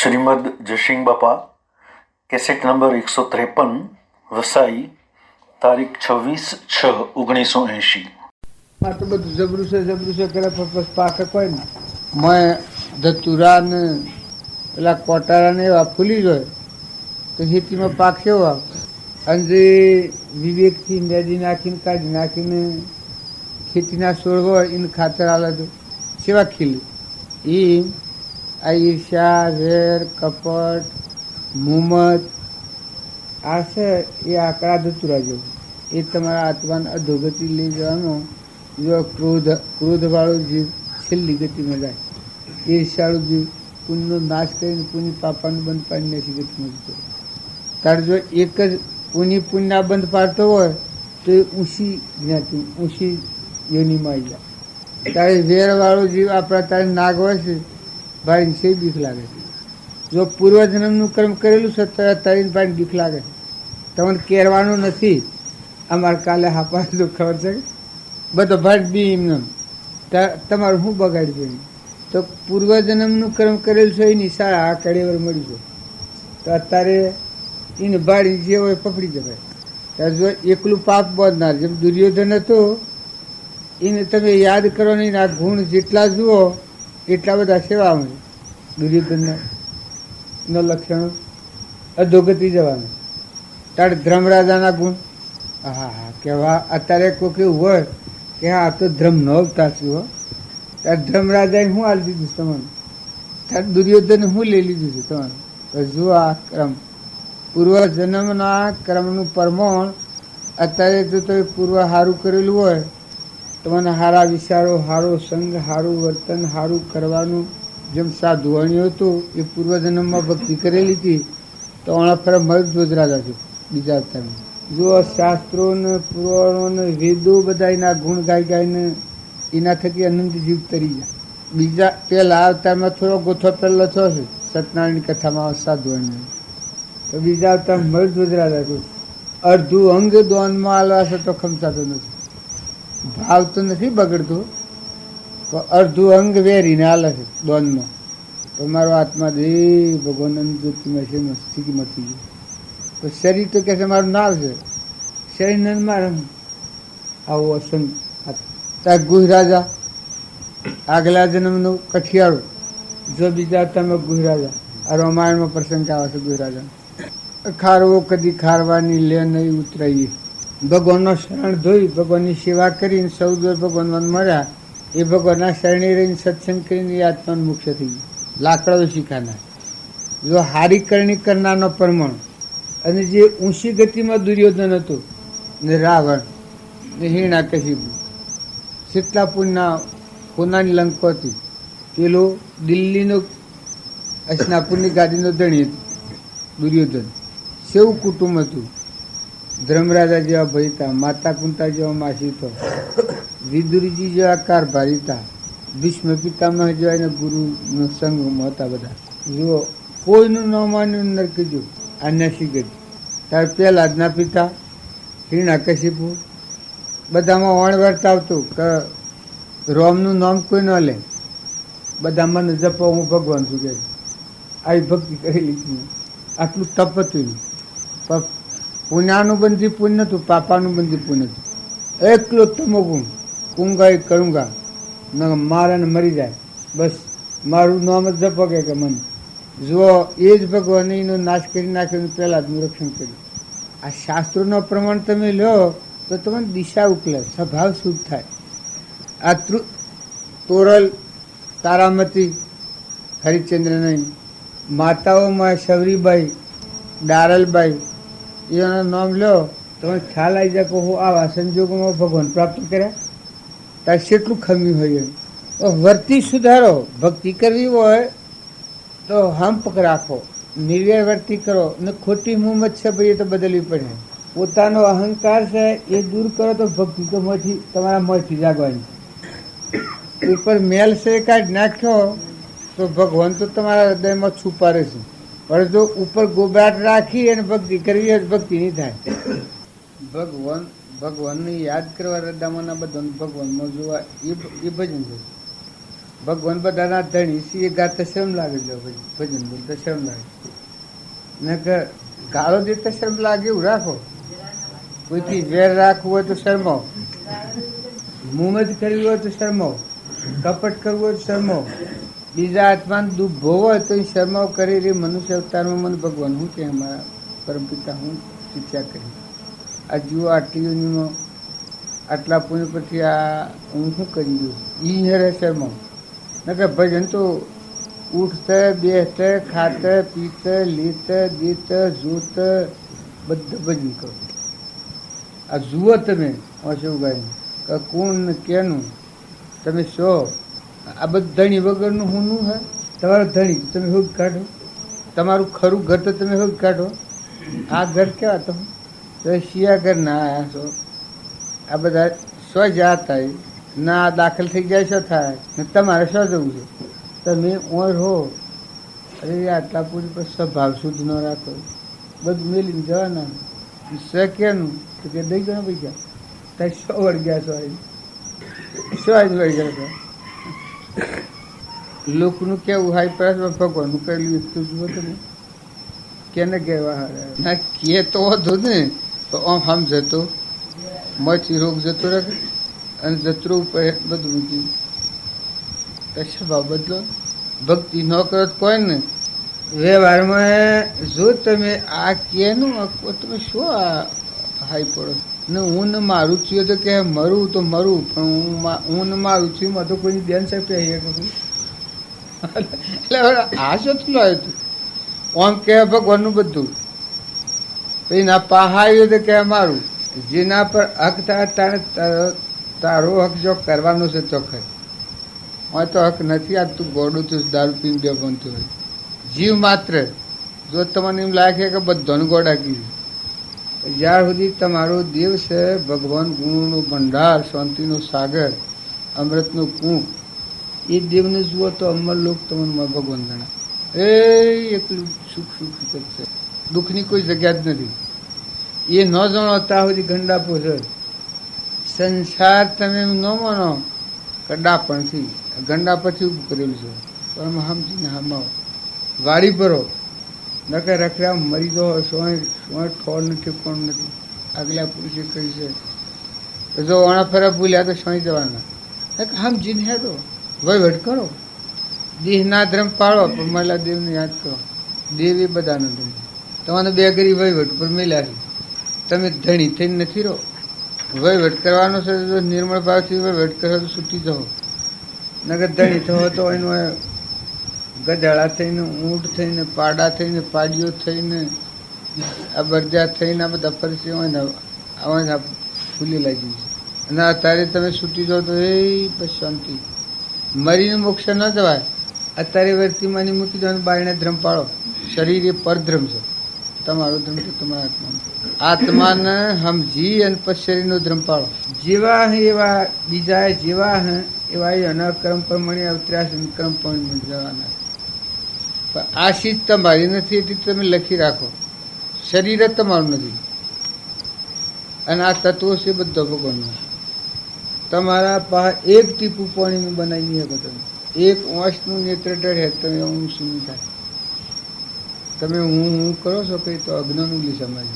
શ્રીમદ જયસિંહ બાપા cassette number 153 Vasai તારીખ 26/6/1980। આ તો બધું જબરું છે કરે પણ પાકે કોઈ ને મેં ધતુરા ને પેલા કોટારા ને એવા ફૂલી જાય તો ખેતીમાં પાક કેવો આવે અને જે વિવેકથી નદી નાખીને કાઢી નાખીને ખેતીના છોડ હોય એને ખાતર આલે તો સેવા ખીલે એ આ ઈર્ષ્યા ઝેર કપટ મુમત આ છે એ આકડા ધતુરા જેવું એ તમારા આત્માને અધોગતિ લઈ જવાનો જો ક્રોધવાળો જીવ છેલ્લી ગતિમાં જાય, ઈર્ષાળુ જીવ પુણ્યનો નાશ કરીને પુણ્ય પાપાનું બંધ પાડીને એસી ગતિમાં જતો. તારે જો એક જ પુણ્યના બંધ પાડતો હોય તો એ ઊંચી જ્ઞાતિ ઊંચી યોનિમાં આવી જાય. તારે ઝેરવાળો જીવ આપણા તારે નાગ હોય છે ભાઈને સે બીક લાગે છે. જો પૂર્વજન્મનું કર્મ કરેલું છે તારીને ભાઈને બીક લાગે છે. તમને કહેવાનું નથી અમારે કાલે હાપા તો ખબર છે કે બધો ભાટ બી એમને તમારું શું બગાડી છે તો પૂર્વજન્મનું કર્મ કરેલું છે એની શાળા આ કડેવર મળી છે તો અત્યારે એને ભાડી જે હોય પકડી જવાય. ત્યારે જો એકલું પાપ બાંધનાર જેમ દુર્યોધન હતો એને તમે યાદ કરો નહીં આ ગુણ જેટલા જુઓ એટલા બધા સેવામાં દુર્યોધનના લક્ષણો અધોગતિ જવાનું. તારે ધર્મરાજાના ગુણ હા કેવા અત્યારે કોઈ કેવું હોય કે હા આ તો ધર્મ ન અવતાર છું હો ત્યારે ધર્મરાજાએ શું હાલ દીધું છે તમારું, ત્યારે દુર્યોધને શું લઈ લીધું છે તમારું. તો જુઓ આ ક્રમ પૂર્વજન્મના ક્રમનું પ્રમાણ અત્યારે તો તમે પૂર્વ સારું કરેલું હોય તમને સારા વિચારો સારો સંગ સારું વર્તન સારું કરવાનું જેમ સાધુવાણીઓ હતું એ પૂર્વજન્મમાં ભક્તિ કરેલી હતી તો હમણાં ફરે મત જોજરાજા છું બીજા અવતારમાં. જો શાસ્ત્રો ને પુરાણો ને વેદો બધા એના ગુણ ગાઈને એના થકી અનંત જીવ તરી જાય. બીજા પહેલા અવતારમાં થોડો ગોથો પહેલો થયો છે સત્યનારાયણની કથામાં સાધુવાણી તો બીજા અવતારમાં મત જોજરાજા છું. અડધું અંગ દોનમાં આલવા છે તો ખમચાતો નથી, ભાવ તો નથી બગડતો તો અડધું અંગ વેરીને હાલે છે દોનમાં તો મારો આત્મા દે ભગવાન જ્યોતિમાં છે સ્થિતિમાં થઈ ગયું. તો શરીર તો કહે છે મારું નામ છે શરીરને મારે આવું અસંગ. ત્યાં ગુહરાજા આગલા જન્મનું કઠિયાળો જો બીજા તમે ગુહરાજા આ રામાયણમાં પ્રસંગ આવે છે ગુહરાજા ખારવો કદી ખારવાની લે નહીં ઉતરાઈએ ભગવાનનો શરણ ધોઈ ભગવાનની સેવા કરીને સૌ ભગવાન મળ્યા એ ભગવાનના શરણે રહીને સત્સંગ કરીને એ આત્માનું મુખ્ય થઈ ગયું. લાકડો શીખાનાર જો હારી કરણી કરનારનો પ્રમાણ અને જે ઊંચી ગતિમાં દુર્યોધન હતો ને રાવણ ને હિરણાકશિપુ શીતલાપુરના કોનાની લંકો હતી પેલો દિલ્હીનો અસનાપુરની ગાદીનો ધણી હતો દુર્યોધન. સેવું કુટુંબ હતું, ધર્મરાજા જેવા ભાઈ હતા, માતા કુંતા જેવા માસી હતો, વિદુરજી જેવા કારભારી હતા, ભીષ્મ પિતામહ જેવા એના ગુરુનો સંગમાં હતા બધા. જુઓ કોઈનું ન માન્યું નરકજ્યું આ નસી ગઈ. ત્યારે પહેલાદના પિતા હિરણાકશિપુ બધામાં વણવર્ત આવતું કે રોમનું નામ કોઈ ન લે, બધા મને જપો હું ભગવાન છું કે આવી ભક્તિ કરેલી હતી. આટલું તપ હતું પણ પુણ્યાનું બંધી પુણ્ય હતું પાપાનું બંધી પુણ્ય હતું. એકલો તમોગુણ કુંગા કરુંગા ન મારે ને મરી જાય બસ મારું નામ જ જપો કે મને જુઓ એ જ ભગવાન એનો નાશ કરી નાખ્યો પહેલાદનું રક્ષણ કર્યું. આ શાસ્ત્રોનો પ્રમાણ તમે લો તો તમને દિશા ઉકલે સ્વભાવ શુદ્ધ થાય. આ તોરલ તારામતી હરિચંદ્રની માતાઓમાં શબરીબાઈ ડારલબાઈ એના નામ લો તમે ખ્યાલ આવી જાય કે હું આવા સંજોગોમાં ભગવાન પ્રાપ્ત કર્યા. તારે કેટલું ખમ્યું હોય તો વર્તી સુધારો. ભક્તિ કરવી હોય તો હંપક રાખો, નિર્વ્યય વર્તી કરો ને ખોટી મુહમ્મદ છે ભાઈ એ તો બદલવી પડે. પોતાનો અહંકાર છે એ દૂર કરો તો ભક્તિ તો મોથી તમારા મોથી જાગવાની. ઉપર મેલ છે કાઢી નાખ્યો તો ભગવાન તો તમારા હૃદયમાં છુપા રહેશે. પણ જો ઉપર ગોબરાટ રાખી અને ભક્તિ કરવી હોય ભક્તિ નહીં થાય. ભગવાનને યાદ કરવા હૃદયમાંના બધા ભગવાનમાં જોવા એ ભજન છે. ભગવાન બધાના ધણી સી એ ગાતા શરમ લાગે છે, ભજન બોલતા શરમ લાગે ને કે ગાળો દેતા શરમ લાગે એવું રાખો. કોઈથી વેર રાખવું હોય તો શરમાવો, મુમત કરવી હોય તો શરમાવો, કપટ કરવું હોય તો શરમાવો, બીજા આત્માને દુઃખ ભોગવો હોય તો એ શરમાવ કરી રહી મનુષ્ય અવતારમાં મને ભગવાન હું કે અમારા પરમપિતા હું શિક્ષા કરી. આ જુઓ આટલી યુનિમાં આટલા પુણ્ય પછી આ હું શું કરી દઉં એ હેરે શરમાવ. નકર ભજન તો ઉઠતે બેસતે ખાતે પીતે લેતે દેતે જોતે બધા ભજન કરો. આ જુઓ તમે અશોકભાઈ કે કોણ ને કેનું તમે શો આ બધું ધણી વગરનું હું નું હે. તમારો ધણી તમે હોગ કાઢો, તમારું ખરું ઘર તો તમે હોગ કાઢો. આ ઘર કેવા તમે શિયા ઘર ના આયા છો. આ બધા શો જા થાય ના દાખલ થઈ જાય શું થાય ને તમારે શું જવું છે. તમે ઓર હો અરે આટલા પૂરી પર સ્વભાવ શુદ્ધ ન રાખો, બધું મેલીને જવાના. શક્યનું તો કે દઈ ગયો પૈસા ત્યાં શો વળગ્યા છો, શું આજ વળગ્યા છો. લોકોનું કેવું હાઈ પ્રાઇસમાં ભગવાનનું કરેલું એક તો જુઓ તમે કેને કહેવા ના કે તો વધુ ને તો આમ જતો મચી રોગ જતો રાખે અને જતરો ઉપર બધું મૂકી કશા ભાવ બદલો. ભક્તિ ન કરો તો કોઈ ને વ્યવહારમાં જો તમે આ કેનું તમે શું આ હાઈ પડો ને હું ને મારું છું તો કે મરું તો મરું પણ હું ને મારું છું એમાં તો કોઈની બેન સાહેબ કરું એટલે આ શું થયું આવ્યું હતું આમ કે ભગવાનનું બધું પછી ના પહાયું તો કે મારું જેના પર હક થાય તારે તારો હક જો કરવાનો છે તો ખર હોય તો હક નથી. આ તું ગોડું તું દારૂ પીને બે બનતું હોય જીવ માત્ર જો તમને એમ લાગે કે બધાને ગોડા કીધું જ્યાર સુધી તમારો દેવ છે ભગવાન ગુણનો ભંડાર શાંતિનો સાગર અમૃતનો કૂપ એ દેવને જુઓ તો અમર લોક તમને ભગવાન ગણા એકલું સુખ સુખ જ છે, દુઃખની કોઈ જગ્યા જ નથી. એ ન જાણો ત્યાં સુધી ગંડાપો છે. સંસાર તમે એમ ન માનો કડાપણથી ગંડાપથી ઊભું કરેલું છે પણ સમજીને હમાવો વાડી ભરો નકર રખડા મરી જાઓ સોય ઠોર નથી કોણ નથી. આગલા પુરુષે કહી છે જો ઓણા ફરા ભૂલ્યા તો સોય જવાના સમજીને હેડો વહીવટ કરો. દેહના ધર્મ પાળો પણ મહિલા દેવને યાદ કરો. દેવ એ બધાનો ધર્મ તમારે બે ગરી વહીવટ ઉપર મેલ્યા છે. તમે ધણી થઈને નથી રહો, વહીવટ કરવાનો છે તો નિર્મળ ભાવથી વહીવટ કરો તો છૂટી જાઓ. નગર ધણી થવો તો એનો ગધાડા થઈને ઊંટ થઈને પાડા થઈને પાડીઓ થઈને આ બરજા થઈને આ બધા પરિચય હોય ને આવા ફૂલી લાગી છે. અને અત્યારે તમે છૂટી જાઓ તો એ બસ શાંતિ. મરીને મોક્ષ ન જવાય. અત્યારે વર્તીમાની મૂકી દેવાનું બાયણે ધર્મ પાળો. શરીર એ પરધર્મ છે, તમારો ધર્મ તો તમારા આત્માનો. આત્માને સમજી અને પછી શરીરનો ધર્મ પાળો. જેવા હે એવા બીજા જેવા હે એવા એના કર્મ પ્રમાણે અવતર્યા છે, કર્મ પ્રમાણે જવાના. પણ આ ચીજ તમારી નથી એટલી તમે લખી રાખો. શરીર જ તમારું નથી અને આ તત્વો છે બધો ભગવાનનો. તમારા પાસે એક ટીપું પાણીનું બનાવી નહીં શકો તમે. એક વાંસનું નેત્ર ડળે તમે હું શું થાય. તમે હું કરો છો કંઈ તો અજ્ઞાનું લીસામાં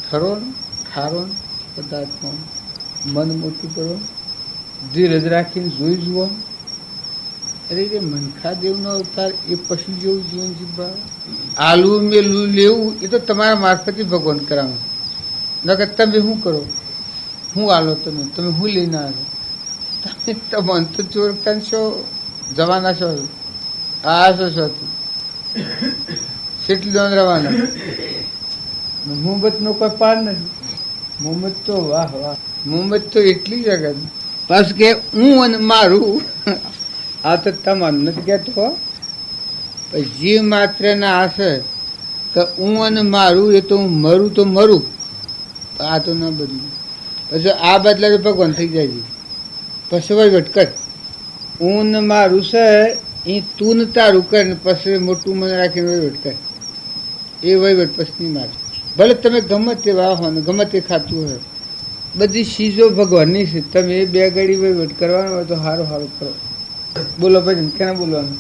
ખરો ને ઠારો ને પદાર્થમાં મન મોટું કરો, ધીરજ રાખીને જોઈ જુઓ. અરે જે મનખાદેવનો અવતાર એ પશુ જેવું જીવન જીવવા. આલું મેલું લેવું એ તો તમારા મારફતે ભગવાન કરાવે. નકર તમે શું કરો, શું આલો તમે તમે શું લઈને આવ્યો. તમે તમને તો ચોરતા છો જવાના છો. આ છો કેટલી દોન રવાના. મોહમ્મદનો કોઈ પાર નથી. મોહમ્મદ તો વાહ વાહ. મોહમ્મદ તો એટલી જગત બસ કે હું અને મારું આ તો તમારું નથી કહેતો. જીવ માત્ર ના આશે કે હું અને મારું એ તો હું મરું તો મરું. આ તો ના બદલું. પછી આ બદલા તો ભગવાન થઈ જાય છે. પછી વહીવટ કર. હું ને મારું છે એ તું ને તારું કર ને પછી મોટું મને રાખીને વહીવટ કર. એ વહીવટ પછી નહીં મારે. ભલે તમે ગમે તે વાહો ને ગમે તે ખાતું હોય, બધી ચીજો ભગવાનની છે. તમે એ બે ઘડી વહીવટ કરવાનો હોય તો સારું સારું કરો. બોલો ભજન કેને બોલવાનું?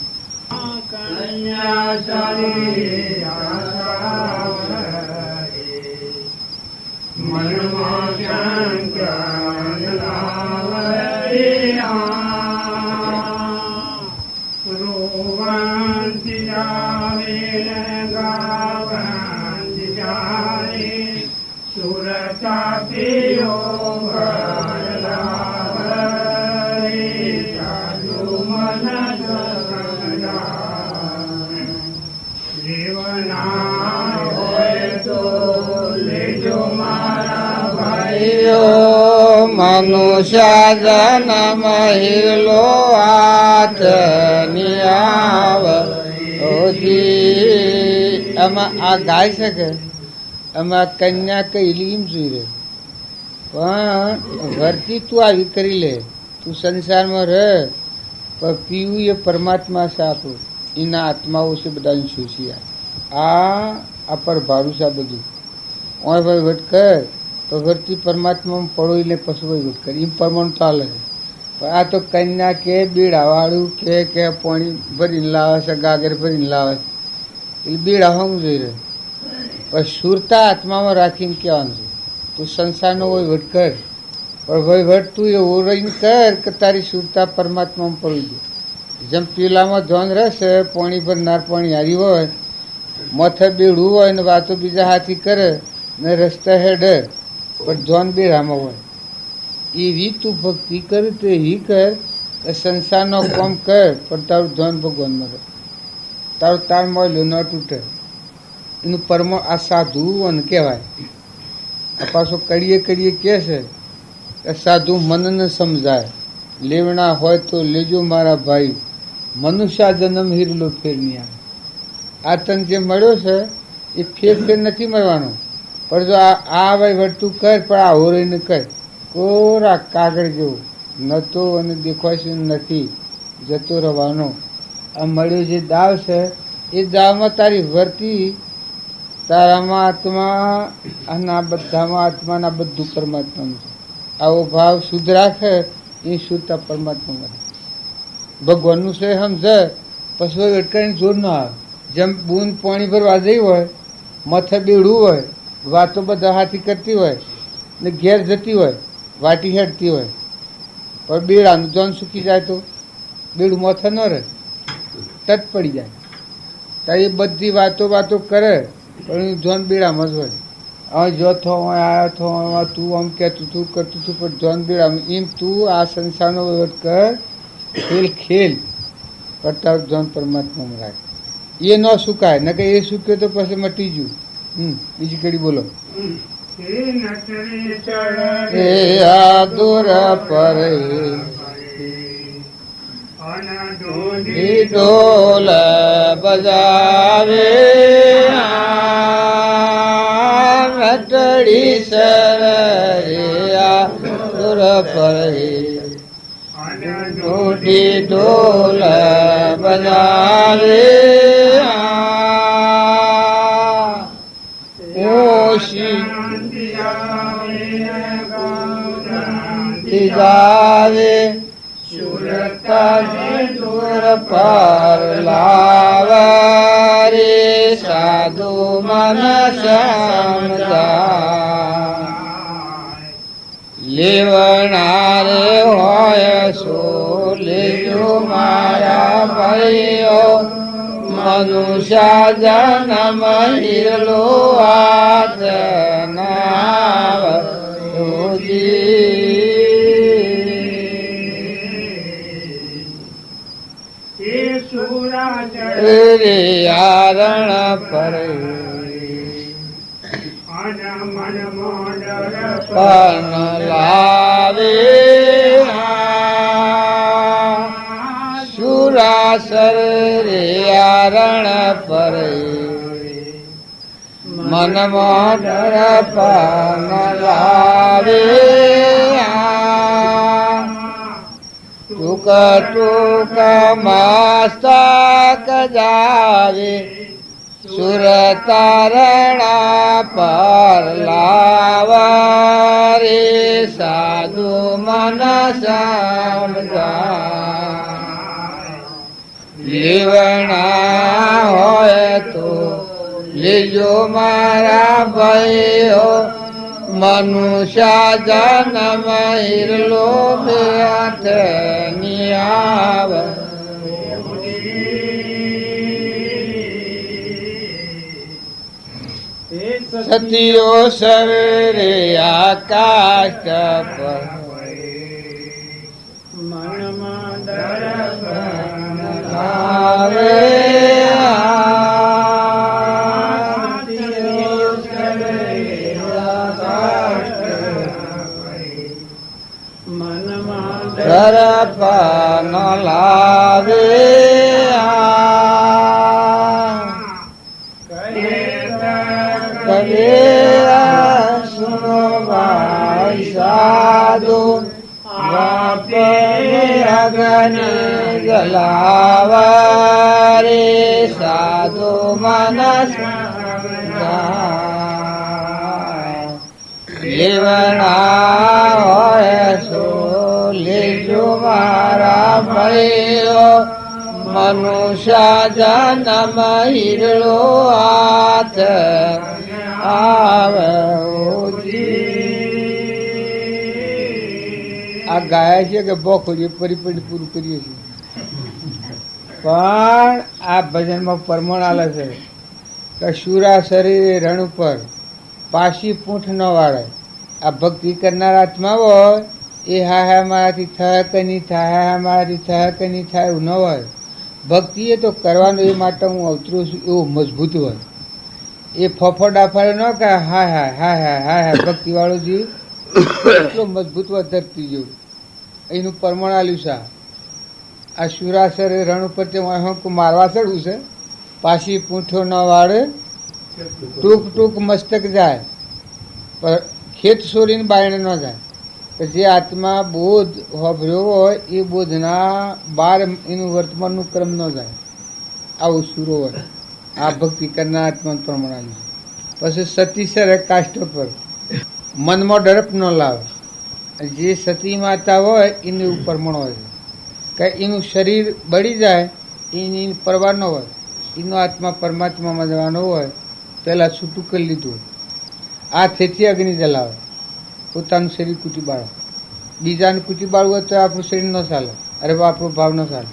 મનુષ્ય જન્મ હિરલો હાથ નિયાવ આમાં આ ગાય છે કે આમાં કન્યા કઈ લીમ જોઈ રહે પણ વર્તી તું આવી કરી લે. તું સંસારમાં રહે પણ પીવું એ પરમાત્મા છે આપણું, એના આત્માઓ છે બધાને શોષિયા. આ પર ભારું છે આ બધું. ઓય ભાઈ વટ કર તો વર્તી પરમાત્મામાં પડો એટલે પશુ ભાઈ વટ કર એમ પરમાણુ ચાલે. પણ આ તો કન્યા કે બીડાવાળું કે પાણી ભરીને લાવે છે, ગાગર ભરીને લાવે છે, એટલે બીડા હમ જોઈ રહે. પણ સુરતા આત્મામાં રાખીને કહેવાનું છે તું સંસારનો વહીવટ કર, પણ વહીવટ તું એવો રહીને કર કે તારી સુરતા પરમાત્મામાં પડી જાય. જેમ પીલામાં ધોન રહેશે, પાણી પર નાર પાણી હારી હોય, માથે બેડું હોય ને વાતો બીજા હાથી કરે ને રસ્તા હેડે પણ ધોન બેડામાં હોય. એવી તું ભક્તિ કર તો એવી કર કે સંસારનો કામ કર પણ તારું ધન ભગવાનમાં રહે, તારું તાર મળ્યો ન તૂટે. એનું પરમ આ સાધુ કહેવાય. આ પાછો કડીએ કહે છે કે સાધુ મનને સમજાય, લેવણા હોય તો લેજો મારા ભાઈ, મનુષ્ય જન્મ હિરલો ફેર નહીં આવે. આ તન જે મળ્યો છે એ ફેર નથી મળવાનો, પણ જો આ વહીવટ તું કર પણ આ હોરીને કર. કોરા કાગળ જેવું નતો અને દેખાય નથી જતો રહેવાનો. આ મળ્યો જે દાવ છે એ દાવમાં તારી વર્તી તારામાં આત્મા અને આ બધામાં આત્માના બધું પરમાત્માનું છે. આવો ભાવ શુદ્ધ રાખે એ શુદ્ધતા પરમાત્મામાં રહે. ભગવાનનું છે સમજે પછી અટકાઈને જોર ન આવે. જેમ બૂંદ પાણી ભરવા જઈ હોય, માથે બેડું હોય, વાતો બધા હાથી કરતી હોય ને ઘેર જતી હોય, વાટી હેડતી હોય, પણ બેડાનું જોન સૂકી જાય તો બેડું માથે ન રહે, તટ પડી જાય. તારી બધી વાતો કરે પણ જોન બેડામાં જ હોય. હવે જો થો આવ્યો થો તું આમ કહેતું તું કરતું તું પણ જોન બેડામાં. એમ તું આ સંસારનો વહીવટ કર, ખેલ કરતા જોન પરમાત્મામાં રાખ. એ ન સુકાય ન કે એ સુક્યો તો પછી મટી ગયું. બીજી કડી બોલો. દૂર પર ઢોલ બજાવે નટડી સર દૂર પર ઢોલ બજાવે જાવે સુરતા દૂર પર લાવે સાધુ મન સમજાય. લેવનારે હોય સો લેજો મારા ભાઈઓ, મનુષ્ય જન્મ હિરલો હાથ નાવ રે આરણ પર પણ લાવે સુરાસર રે આરણ પર મનમાં ડર પણ લાવે. ટૂંક મસ્તક જાવે સુરતારણા પર લાવા રે સાધુ મન સમજાય. લેવણા હોય તો લેજો મારા ભાઈઓ, મનુષ્ય જન્મ હિરલો બેઠ નિયાવ. સતીઓ સવેરે આકાશ પર મનમાં આવે. તરફ ન લાવે. સુનો ભાઈ સાધુ વાપે અગ્નિ જલાવા રે. સાધુ મનસ લેવણા હોય સો લેજો મારા ભાઈઓ, મનુષ્ય જન્મ હિરલો હાથ આવે. આ ગાયા છે કે બોખોજી પરિપડી પૂરું કરીએ છીએ, પણ આ ભજનમાં પરમણ આલે છે કે શુરા શરીરે રણ ઉપર પાછી પૂંઠ ન વાળે. આ ભક્તિ કરનાર આત્મા હોય એ હા મારાથી થાય કે નહીં થાય, હા મારાથી થાય કે નહીં થાય એવું ન હોય. ભક્તિ એ તો કરવાનું, એ માટે હું અવતરું છું એવું મજબૂત હોય. એ ફફો ડાફાડે ન કે હા હા હા હા હા હા ભક્તિ વાળો જીવ એટલો મજબૂત હોય ધરતી જેવું. એનું પરમણ આલ્યું છે. આ શુરાસરે રણ ઉપર તે મારવા ચડવું છે, પાછી પૂંઠો ન વાળે, ટૂંક ટૂંક મસ્તક જાય પણ ખેત છોડીને બાયણે ન જાય. જે આત્મા બોધ હોભર્યો હોય એ બોધના બાર એનું વર્તમાનનું ક્રમ ન જાય. આવું સુરો હોય. આ ભક્તિ કરનાર આત્માનું પ્રમાણ આવ્યું. પછી સતી સરે કાષ્ઠ પર મનમાં ડરપ ન લાવે. જે સતી માતા હોય એનું એવું પ્રમાણ હોય છે કે એનું શરીર બળી જાય એની પરવા ન હોય. એનો આત્મા પરમાત્મામાં જવાનો હોય, પહેલાં છૂટું કરી લીધું. આ તેથી અગ્નિ જલાવે, પોતાનું શરીર કૂટી બાળે. બીજાને કૂટી બાળવું હોય તો આપણું શરીર ન ચાલે, અરે આપણો ભાવ ન ચાલે.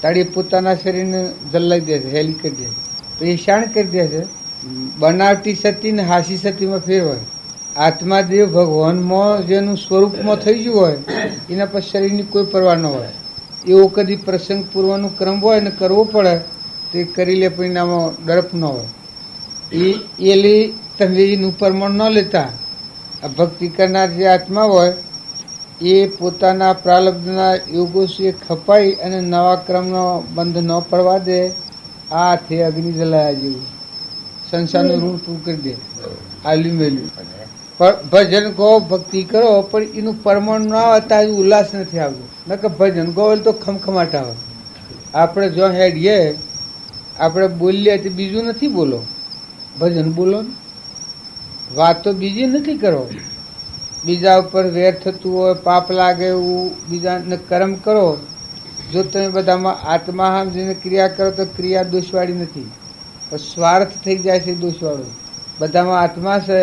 તાળી પોતાના શરીરને જલાઈ દે છે, હેલી કરી દે છે. તો એ શાણ કરી દે છે. બનાવટી સતી ને હાસી સતીમાં ફેર હોય. આત્માદેવ ભગવાનમાં જેનું સ્વરૂપમાં થઈ ગયું હોય એના પર શરીરની કોઈ પરવા ન હોય. એવો કદી પ્રસંગ પૂર્વનું ક્રમ હોય ને કરવો પડે તે કરી લે, પરિણામમાં ડરપ ન હોય. એ લઈ તમે એનું પ્રમાણ ન લેતા. આ ભક્તિ કરનાર જે આત્મા હોય એ પોતાના પ્રારબ્ધના યોગો છે ખપાઈ અને નવા ક્રમનો બંધ ન પડવા દે. આ થે અગ્નિ જલાયા જેવું સંસારનું ઋણ પૂરું કરી દે. આલ્યું મેલ્યું પણ ભજન કહો ભક્તિ કરો પણ એનું પ્રમાણ ના આવે તો ઉલ્લાસ નથી આવતો. ન કે ભજન કહો તો ખમખમાટ આવે. આપણે જો હેડીએ આપણે બોલીએ તો બીજું નથી બોલો, ભજન બોલો ને. વાતો બીજી નથી કરો. બીજા ઉપર વેર થતું હોય, પાપ લાગે એવું બીજાને કર્મ કરો. જો તમે બધામાં આત્મા સમજીને ક્રિયા કરો તો ક્રિયા દોષવાળી નથી, પણ સ્વાર્થ થઈ જાય છે દોષવાળો. બધામાં આત્મા છે,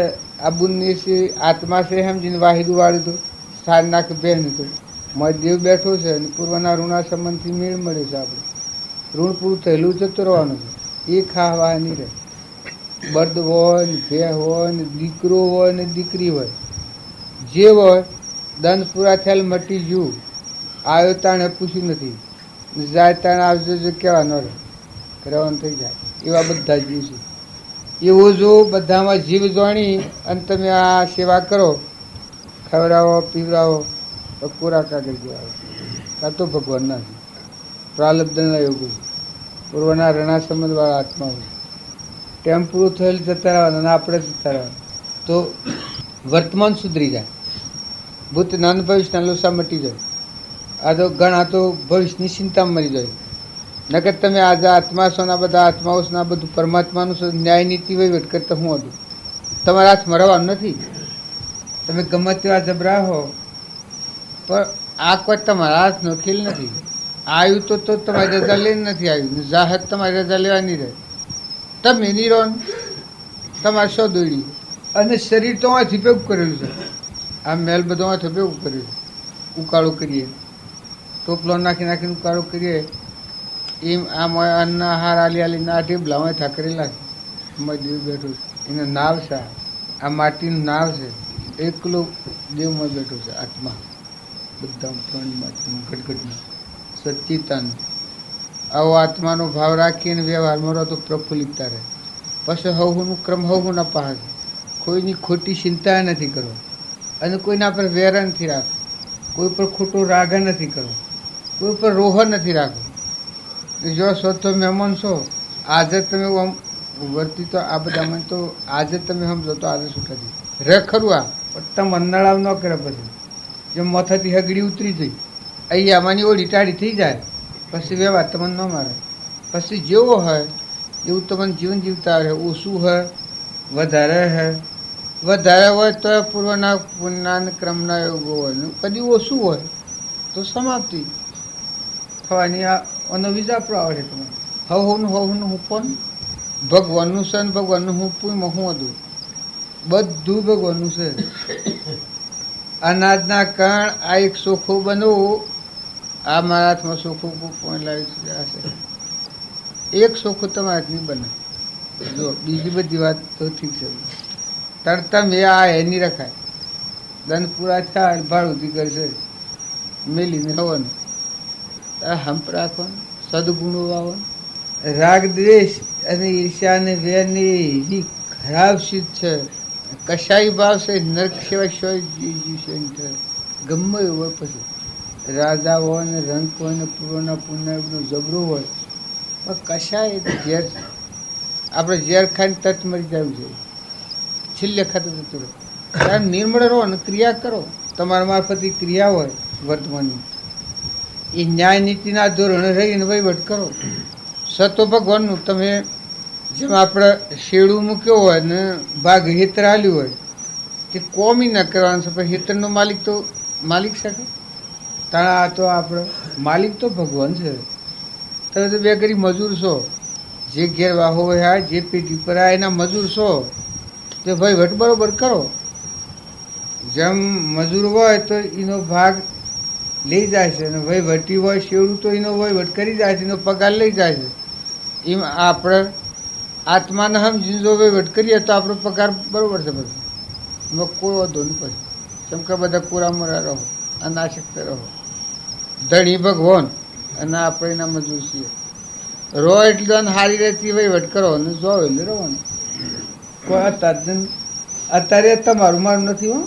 આ બુનની છે આત્મા છે સમજીને વાહિદું વાળ્યું હતું, સ્થાન નાખી બહેન હતું. દેવ બેઠો છે અને પૂર્વના ઋણા સંબંધથી મેળ મળ્યો છે. આપણે ઋણ પૂરું થયેલું જતું રહેવાનું છે. એ ખાવા નહીં રહે. બળદ હોય ને ભે હોય ને દીકરો હોય ને દીકરી હોય, જે હોય દંડ પૂરા થયેલ મટી ગયું. આવ્યો તાણે પૂછ્યું નથી, જાય તાણે આવજો જો કહેવા ન રહે, રહેવાનું થઈ જાય. એવા બધા જીવ છે. એવો જો બધામાં જીવ જાણી અને તમે આ સેવા કરો, ખવડાવો પીવડાવો તો પૂરા કાગળ જેવા કાં તો ભગવાનના છે, પ્રાલબ્ધના યોગો છે, પૂર્વના રણા સંબંધવાળા આત્મા હોય. ટેમ પૂરું થયેલ જતા રહેવાના અને આપણે જતા રહેવાના તો વર્તમાન સુધરી જાય. ભૂત નાન ભવિષ્યના લોસા મટી જાય. આ તો ઘણા તો ભવિષ્યની ચિંતામાં મરી જાય. નકર તમે આજે આત્મા છો ને બધા આત્માઓ છે ને બધું પરમાત્માનું છે, ન્યાય નીતિ વહીવટ કરતા હું હતું. તમારા હાથમાં રહેવાનું નથી. તમે ગમે તેવા જબરા હો પણ આ કોઈ તમારા હાથનો ખેલ નથી. આવ્યું તો તમારી રજા લઈને નથી આવ્યું, જાહેર તમારી રજા લેવાની રહે. તમે નીરો તમારે શો દોડ્યું, અને શરીર તો આથી ભેગું કરેલું છે. આ મેલ બધો આથી ભેગું કરેલું, ઉકાળો કરીએ, ટોપલો નાખી નાખીને ઉકાળો કરીએ. એમ આમ અન્ન આહાર આલી આલીને આ ઢેબલા થાકરેલા છે. દેવ બેઠો છે, એને નાવ છે, આ માટીનું નાવ છે. એકલો દેવમાં બેઠો છે આત્મા, બધા પ્રાણીમાં ઘટઘટમાં સચ્ચિતાન. આવો આત્માનો ભાવ રાખીને વ્યવહારમાં રહો તો પ્રફુલ્લિતતા રહે. પછી હવનું ક્રમ હવના પાસે, કોઈની ખોટી ચિંતા નથી કરવો, અને કોઈના પર વેર નથી રાખવું, કોઈ પર ખોટો રાગ નથી કરવો, કોઈ પર રોહ નથી રાખવો. જો છો તો મહેમાન છો, આજે તમે આમ વર્તી તો આ બધામાં તો આજે તમે સમજો તો આજે શું થતી રે ખરું. આ પણ તમે અંનાળાવ ન કરે પછી જે મથાથી હગડી ઉતરી જઈ અહીં આમાંની ઓળી ટાળી થઈ જાય, પછી વ્યવહાર તમને ન મારે. પછી જેવો હોય એવું તમને જીવન જીવતા રહે. ઓછું હોય વધારે હોય, વધારે હોય તો પૂર્વના પુણ્યના ક્રમના યોગો હોય, કદી ઓછું હોય તો સમાપ્તિ થવાની. આનો વિજાપરો આવડે તમારે. હવનું હું પણ ભગવાનનું છે, ને ભગવાનનું હું પૂમાં હું હતું, બધું ભગવાનનું છે. અનાજના કણ આ એક ચોખ્ખું બનવું, આ મારા હાથમાં ચોખ્ખું કોઈ લાવી છે. એક ચોખ્ખું તમારા હાથની બને. જો બીજી બધી વાત તો ઠીક છે, તરતા મેં આ એની રખાય. દંડ પૂરા થાય ભાડુથી કરશે મેલીને હવાનું. હંપ રાખવાનું, સદગુણો વાવવાનું. રાગ દ્વેષ અને ઈર્ષ્યા અને વેરની એવી ખરાબ શીત છે. કશાય ભાવ છે નર્ક સેવા જીવશે ગમે એવું હોય. પછી રાજા હોય ને રંક હોય ને પૂર્વના પુણ્યનો જબરો હોય, પણ કશાય ઝેર આપણે ઝેર ખાઈને તત મરી જવું છે. છેલ્લે ખાતું જતું રહે. કારણ નિર્મળ રહો ને ક્રિયા કરો. તમારા મારફત ક્રિયા હોય વર્તમાનની, એ ન્યાય નીતિના ધોરણે રહીને વહીવટ કરો. સતો ભગવાનનું તમે જેમ આપણે શેડું મૂક્યો હોય ને ભાગ હેતર આલ્યું હોય, તે કોમી ન કરવાનું છે. પણ હેતરનો માલિક તો માલિક શકે. તાણા તો આપણે માલિક તો ભગવાન છે. તમે તો બે ઘડી મજૂર છો, જે ઘેર વાહો હોય જે પેટી પર આ એના મજૂર છો, તે વહીવટ બરોબર કરો. જેમ મજૂર હોય તો એનો ભાગ લઈ જાય છે, અને વહીવટી હોય શેડું તો એનો વહીવટ કરી જાય છે, એનો પગાર લઈ જાય છે. એમ આપણે આત્માને સમજીને જો વહીવટ કરીએ તો આપણો પગાર બરાબર છે. બધું એમાં કોઈ વાંધો નહીં. પછી કેમ કે બધા પૂરા મોરા રહો, અનાશક્ત રહો. ધણી ભગવાન અને આપણે એના મજૂર છીએ. રહો એટલે સારી રીતે વહીવટ કરો, અને જો એટલે રહો ને. કોઈ અત્યારે તમારું મારું નથી. હો,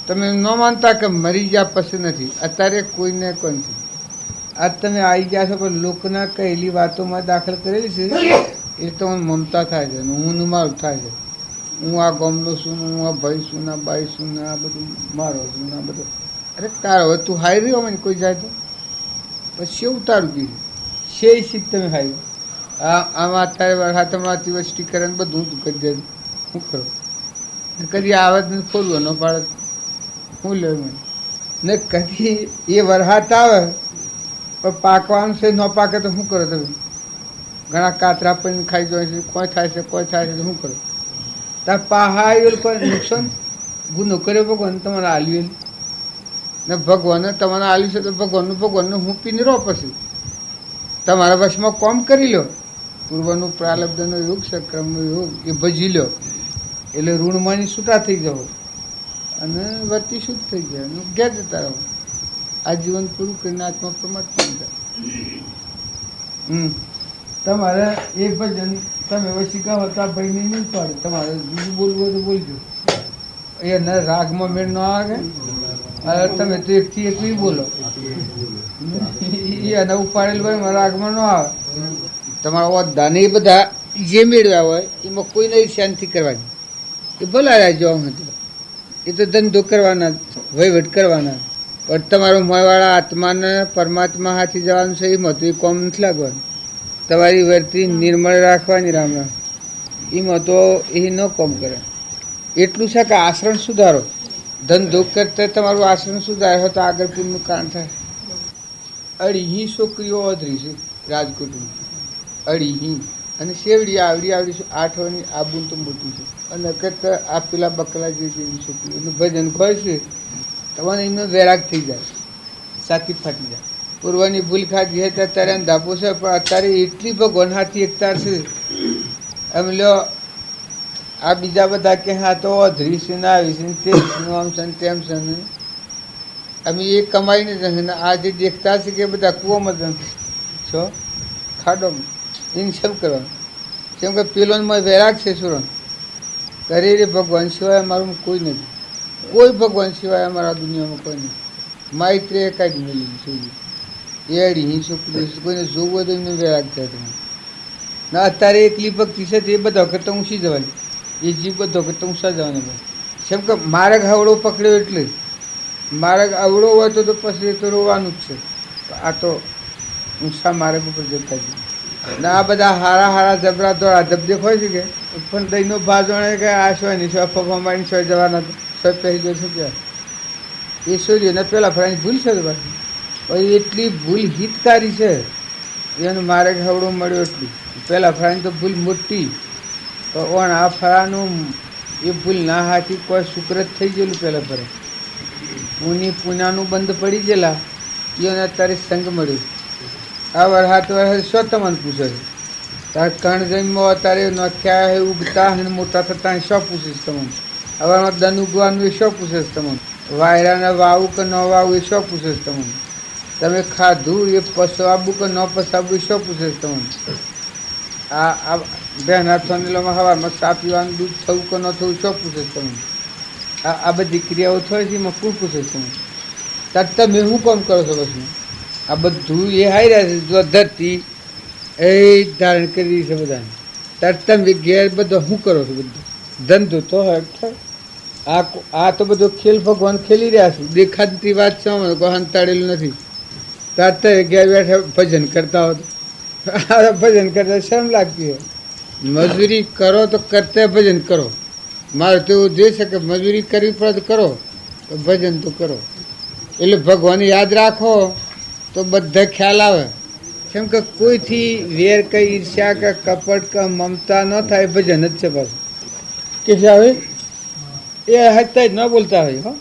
તમે ન માનતા કે મરી ગયા પછી નથી. અત્યારે કોઈને કોઈ નથી. આજ તમે આવી ગયા છો, પણ લોકોના કહેલી વાતોમાં દાખલ કરેલી છે એ તો મમતા થાય છે, હું મારું થાય છે. હું આ ગામનો છું, હું આ ભાઈ છું, ના બાઈ છું, ને આ બધું મારો છું, ને આ બધું. અરે તારો હવે તું હાઈ રહ્યો મને કોઈ જાય તો પછી એવું તારું કીધું છે શીખ તમે હાઈ. આમાં અત્યારે હાથમાંથી વસ્તી કરે ને બધું તું કરી દે. શું કરો કદી આવે ને ખોલવો ન પાડે હું લે મને ને કદી એ વરસાદ આવે પણ પાકવાનું છે ન પાકે તો શું કરો તમે? ઘણા કાતરા પણ ખાઈ જાય છે, કોઈ થાય છે કોઈ થાય છે તો શું કરો? તાર પહાડ કોઈ નુકસાન ગુનો કર્યો ભગવાન તમારે આલ્યું ને ભગવાને તમારે આલ્યું છે તો ભગવાનનું હું પીને રહો. પછી તમારા વશમાં કોમ કરી લો. પૂર્વનું પ્રાલબ્ધનો યોગ છે, ક્રમનો યોગ એ ભજી લો એટલે ઋણમાંની છૂટા થઈ જાઓ અને વર્તી શુદ્ધ થઈ જાય અને ઘેર જતા રહો. આ જીવન પૂરું કરીને આત્મા પરમાત્મા જાય. તમારે એ ભજન તમે વસી કહો તો આ ભાઈને નહીં પાડે. તમારે બીજું બોલવું તો બોલજો. એના રાગમાં મેળ ન આવે. તમે તો એકથી એક બોલો એને ઉપાડેલ હોય રાગમાં ન આવે. તમારા ઓદ્દાને એ બધા જે મેળવ્યા હોય એમાં કોઈ નહીં શાંતિ કરવાની. એ ભલા રાજ્યો હતું એ તો ધંધો કરવાના, વહીવટ કરવાના. પણ તમારો મોયવાળા આત્માને પરમાત્મા હાથી જવાનું છે એમાં તો એ કોમ નથી લાગવાનું. તમારી વર્તી નિર્મળ રાખવાની રામ રામ એમાં તો એ ન કોમ કરે. એટલું છે કે આચરણ સુધારો. ધંધો કરતા તમારું આચરણ સુધારે તો આગળ પૂરનું કારણ થાય. અઢી છોકરીઓ ઓધરી છે રાજકોટમાં, અઢી. અને શેવડી આવડી આવડી છે 8 વર્ષની, આબુન તો મોટું છે. અને કરતા આ પેલા બકલા જેવી છોકરી એનું ભજન કહે છે, તમારે એનો વૈરાગ થઈ જાય, સાકી ફાટી જાય. પૂર્વની ભૂલ ખાધી હતી અત્યારે એમ ધાપો છે, પણ અત્યારે એટલી ભગવાન હાથી એકતા છે એમ લ્યો. આ બીજા બધા કે હા તો અધરી છે ને આવી છે ને તે આમ છે ને તેમ છે ને અમે એ કમાઈને જશે ને આ જે દેખતા છે કે બધા કૂવામાં જશે છો ખાડોમાં એને સબ કરવાનું. કેમ કે પેલોમાં વૈરાગ છે સુરણ કરે રે ભગવાન સિવાય અમારું કોઈ નથી, કોઈ ભગવાન સિવાય અમારા દુનિયામાં કોઈ નથી. માઇત્રે એકાદ મેળવી સુધી એડી છોકરી કોઈને જોવું હોય તો એમને વૈરાગ થાય તમે ના. અત્યારે એકલી ભક્તિ છે તે બધા કરતા ઊંચી જવાની, એ જીવ બધો કરતા ઊંચા જવાના ભાઈ. કેમ કે માર્ગ હવડો પકડ્યો એટલે માર્ગ અવળો હોય તો પછી તો રોવાનું જ છે. આ તો ઊંચા માર્ગ ઉપર જતા છે ને આ બધા હારા હારા જબરા દોડા ધબધેક હોય છે કે પણ દહીંનો ભાવ જાણે કે આ સોય નહીં સોય ફફા મારીને સોય જવાના સોય પહેરી જાય શું કહેવાય એ સોય ને પહેલાં ફરાની ભૂલ છે તો પાછી એટલી ભૂલ હિતકારી છે એનું માર્ગ હવડો મળ્યો એટલું. પહેલાં ફરાની તો ભૂલ મોટી, પણ આ ફરાનું એ ભૂલ ના હાથી કોઈ સુકરત થઈ ગયેલું. પહેલાં ફરે પુનાનું બંધ પડી ગયેલા એને અત્યારે સંગ મળ્યો. આ વરસાદ શું તમને પૂછે છે તારે કણ જન્મો અત્યારે નખ્યા હે ઉગતા અને મોટા થતા શું પૂછીશ તમને? હવામાં દન ઉગવાનું એ શું પૂછે છે તમને? વાયરાને વાવું કે ન વાવું એ શું પૂછે છે તમને? તમે ખાધું એ પસાવવું કે ન પસાવવું એ શું પૂછે છે તમને? આ બેન હાથોનીલોમાં હવામાં ચા પીવાનું દૂધ થવું કે ન થવું શું પૂછે છે તમને? આ બધી ક્રિયાઓ થાય છે એમાં કોણ પૂછે છે તમે? ત્યારે તમે શું કામ કરો છો? પછી આ બધું એ હાઈ રહ્યા છે જો ધરતી એ ધારણ કરી છે બધાને. ત્યારે તમે ઘેર બધો શું કરો છો? બધું ધંધો તો આ તો બધો ખેલ ભગવાન ખેલી રહ્યા છે. દેખાતી વાત છે કોઈ હંતાડેલું નથી. ત્યારે ઘેર બેઠા ભજન કરતા હો તો ભજન કરતા શરમ લાગતી હોય. મજૂરી કરો તો કરતા ભજન કરો. મારે તો એવું જોઈ શકે મજૂરી કરવી પડે તો કરો, તો ભજન તો કરો. એટલે ભગવાન યાદ રાખો તો બધા ખ્યાલ આવે. કેમ કે કોઈથી વેર કે ઈર્ષ્યા કે કપટ કે મમતા ન થાય ભજન જ છે પાછું. કે આવે એ હત્યા જ ન બોલતા હોય. હો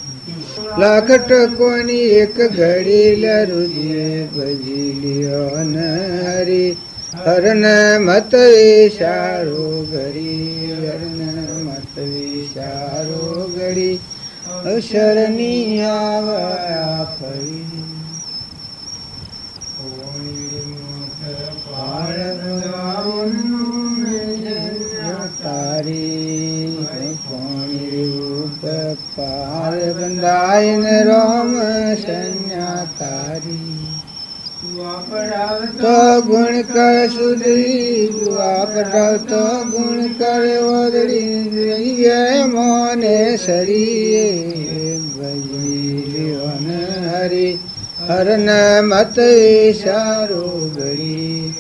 લાખટ કોની એક ઘડી લરુજે ભજી લ્યો હરી હરન મત વિચારો ઘડી હરન મત વિચારો ઘડી અવસરની આવ્યા ફરી તારી પાર બંધાય ને રોમ સન્યા તારી તો ગુણ કર સુધરી વાપરાવતો ગુણ કરે ઓદડી મોને શરીએ ભજી હરી હરન મત વિચારો ઘડી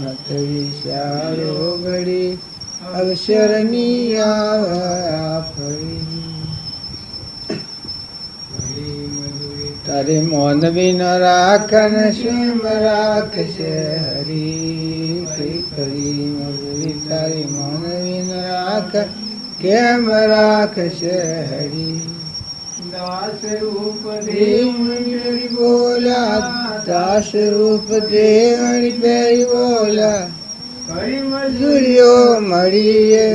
મત વિચારો ઘડી અવસરની આવ્યા ફરી તારે મોન વિન રાખન સ્વયં રાખશે હરી કઈ કરી મજૂરી તારી મોન વિન રાખ કેમ રાખશે હરી દાસ રૂપ દેવણી બોલા દાસ રૂપ દેવણી પેરી બોલા કઈ મજૂરીઓ મળીએ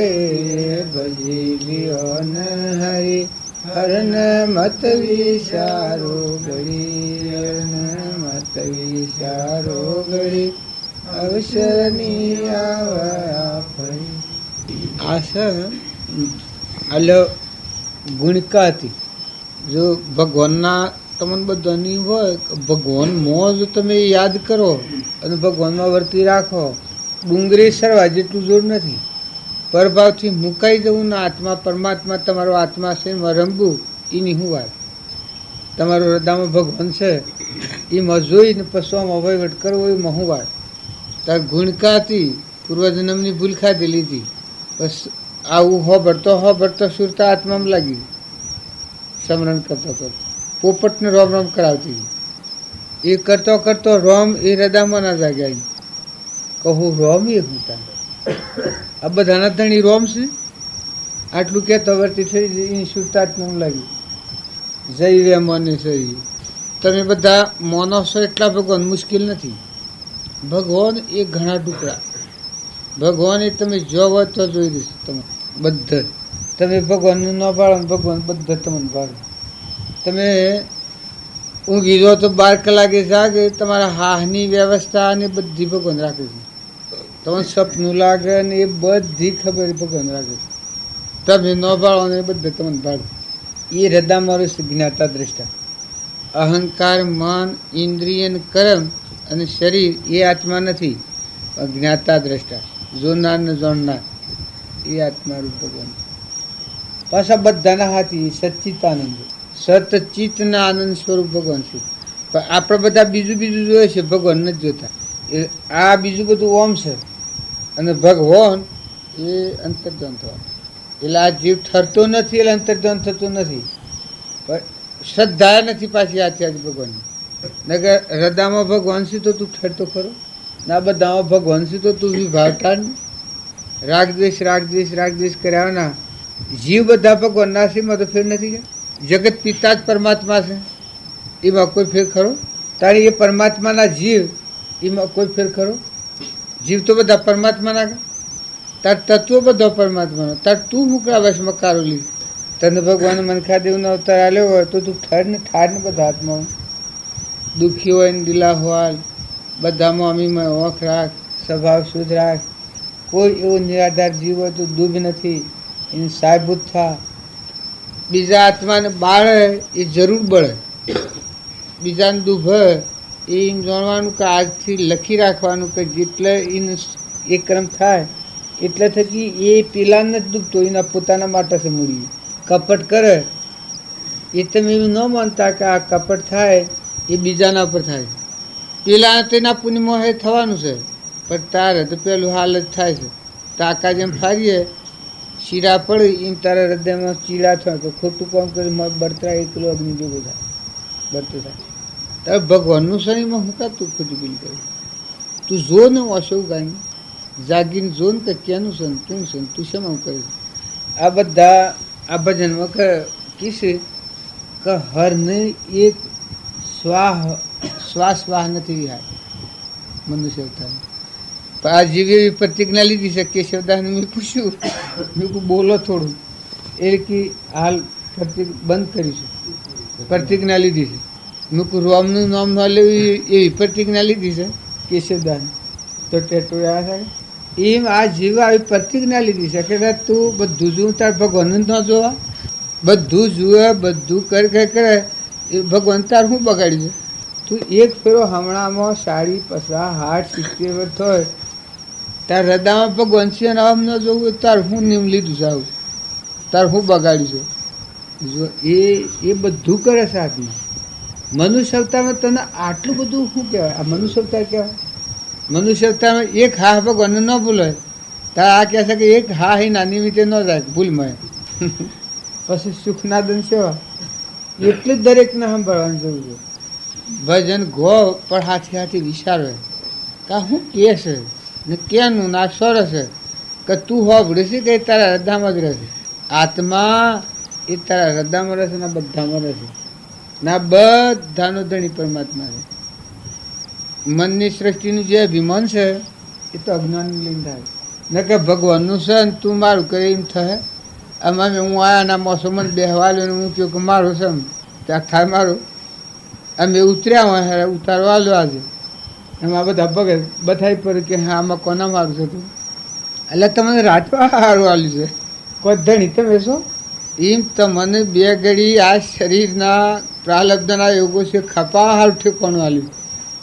ભજી લ્યો ન હરી હરન મત વિચારો ઘડી હરન મત વિચારો ઘડી અવસરની આવ્યા ફરી. આ છે હાલો ગુણકા હતી. જો ભગવાનના તમને બધાની હોય ભગવાન મોં જો તમે યાદ કરો અને ભગવાનમાં વર્તી રાખો ડુંગળી સરવા જેટલું જોર નથી. પરભાવથી મુકાઈ જવું ને આત્મા પરમાત્મા તમારો આત્મા છે એમાં રમવું એની શું વાત? તમારો હૃદયમાં ભગવાન છે એમાં જોઈને પશુમાં વહીવટ કરવો એમાં શું વાત? તાર ગુણકા હતી પૂર્વજન્મની ભૂલ ખાધી લીધી બસ આવું ભરતો સુરતા આત્મામાં લાગી સ્મરણ કરતો કરતો પોપટને રોમ રોમ કરાવતી એ કરતો કરતો રોમ એ હૃદયમાં ના જાગ્યા કહું રોમ એ હું તારે આ બધાના ધણી રોમ છે આટલું કહેતો વર્તી થઈ એ સુરતાત્મા લાગ્યું જઈ રે મને સહી તમે બધા મોનો છો એટલા ભગવાન મુશ્કેલ નથી ભગવાન એ ઘણા ટુકડા ભગવાન એ તમે જોવો તો જોઈ દેશો તમે બધા તમે ભગવાનનું ન પાડો ને ભગવાન બધા તમને પાડો તમે ઊંઘી જો તો 12 કલાકે જાગે તમારા હાહની વ્યવસ્થા ને બધી ભગવાન રાખે છે તમને સપનું લાગે ને એ બધી ખબર ભગવાન રાખે છે તમે ન પાડો ને એ બધા તમને પાડો એ હૃદયમાં છે જ્ઞાતા દ્રષ્ટા અહંકાર મન ઇન્દ્રિય કર્મ અને શરીર એ આત્મા નથી જ્ઞાતા દ્રષ્ટા જોનાર ને જોડનાર એ આત્મા રૂપ ભગવાન પાછા બધાના હાથી સચ્ચિતાનંદ સતચિતના આનંદ સ્વરૂપ ભગવાન છે પણ આપણે બધા બીજું બીજું જોઈએ છે ભગવાન નથી જોતા એ આ બીજું બધું ઓમ છે અને ભગવાન એ અંતર્ધ્યાન થવાનું એટલે આ જીવ ઠરતો નથી એટલે અંતર્ધ્યાન થતું નથી પણ શ્રદ્ધા નથી પાછી આથી ભગવાનની નગર હૃદયમાં ભગવાન છે તો તું ઠરતો ખરો ના બધામાં ભગવાન છે તો તું વિભાવતા ને રાગદ્વેષ રાગદ્વેષ રાગદ્વેષ કર્યા ના જીવ બધા ભગવાનના છે એમાં તો ફેર નથી ગયા જગત પિતા જ પરમાત્મા છે એમાં કોઈ ફેર ખરો તારી એ પરમાત્માના જીવ એમાં કોઈ ફેર ખરો જીવ તો બધા પરમાત્માના તાર તત્વો બધો પરમાત્માનો તાર તું મૂકડા વશમાં કારોલી તને ભગવાન મનખાદેવનો અવતાર આલ્યો હોય તો તું ઠાર ને બધા આત્માઓ દુઃખી હોય ને દિલા હોય બધામાં અમીમાં ઓખ રાખ સ્વભાવ શુદ્ધ રાખ કોઈ એવો નિરાધાર જીવ હોય તો દુઃખ નથી એને સાહેબૂત થા બીજા આત્માને બાળે એ જરૂર બળે બીજાને દુઃખ હોય એ એમ જાણવાનું કે આજથી લખી રાખવાનું કે જેટલે એને એ કર્મ થાય એટલે થકી એ પેલા નથી દુખતો એના પોતાના માટે છે મૂડી કપટ કરે એ તમે એવું ન માનતા કે આ કપટ થાય એ બીજાના ઉપર થાય પેલા તેના પુણ્યમાં હે થવાનું છે પણ તારે તો પેલું હાલ જ થાય છે તાકા જેમ ફારીએ શીરા પડે એમ તારા હૃદયમાં ચીડા થાય તો ખોટું કામ કરી બળતરા 1 કિલો અગ્નિ ભેગો થાય બળતું થાય તારે ભગવાનનું શરીરમાં હું કાં તું ખોટું બિલ કરું તું જો ને ઓછું કાંઈ જાગીને જો ને કે ક્યાંનું છે તું શેમાં કરે છે આ બધા આ ભજનમાં કીશે કે હરને એક શ્વાસ વાહ નથી વિહાય મનુષ્ય અવતાર પણ આ જેવી એવી પ્રતિજ્ઞા લીધી છે કેશવદાસને મેં પૂછ્યું મેં કહું બોલો થોડું એ કે હાલ બંધ કરીશું પ્રતિજ્ઞા લીધી છે મેં કહું રોમનું નામ ન લેવું એવી પ્રતિજ્ઞા લીધી છે કેશવદાસને તો ટેટોયા થાય એમ આ જીવ આવી પ્રતિજ્ઞા લીધી છે કે તું બધું જોવું તાર ભગવાન ન જોવા બધું જુએ બધું કરે એ ભગવાન તાર શું બગાડ્યું તું એક ફેરો હમણાંમાં 50-60 થાય તાર હૃદયમાં ભગવાન છે અને આમ ન જોવું તાર હું નિયમ લીધું છે આવું તાર હું બગાડ્યું છે જો એ બધું કરે છે આત્મા મનુષ્ય અવતારમાં તને આટલું બધું શું કહેવાય આ મનુષ્ય અવતાર કહેવાય મનુષ્ય અવતારમાં એક હા ભગવાનને ન ભૂલાય તાર આ કહે છે કે એક હા એ નાની રીતે ન જાય ભૂલ મળે પછી સુખનાદન સેવા એટલું જ દરેકને સાંભળવાનું જરૂર છે ભજન ગો પણ હાથી હાથી વિચારે કે શું કહે છે ને ક્યાંનું ના સરસ છે કે તું હોભળે છે કે તારા હૃદયમાં જ રહેશે આત્મા એ તારા હૃદયમાં રહેશે ના બધામાં રહેશે ના બધાનો ધણી પરમાત્મા છે મનની સૃષ્ટિનું જે અભિમાન છે એ તો અજ્ઞાનની લઈને થાય ને કે ભગવાનનું છે ને તું મારું કરે એમ થાય આમાં હું આયાના મોસમમાં બેહવા લ્યો ને હું કહ્યું કે મારું છે ત્યાં થાય મારું અમે ઉતર્યા હોય ઉતારવા લો આજે એમાં બધા ભગત બધાય પર કે હા આમાં કોના મારું છે તું એટલે તમને રાતવા સારું આલ્યું છે કોઈ ધણી તમે છો એમ તમને 2 ઘડી આ શરીરના પ્રાલબ્ધના યોગો છે ખપા હાલ ઠેકોનું આલ્યું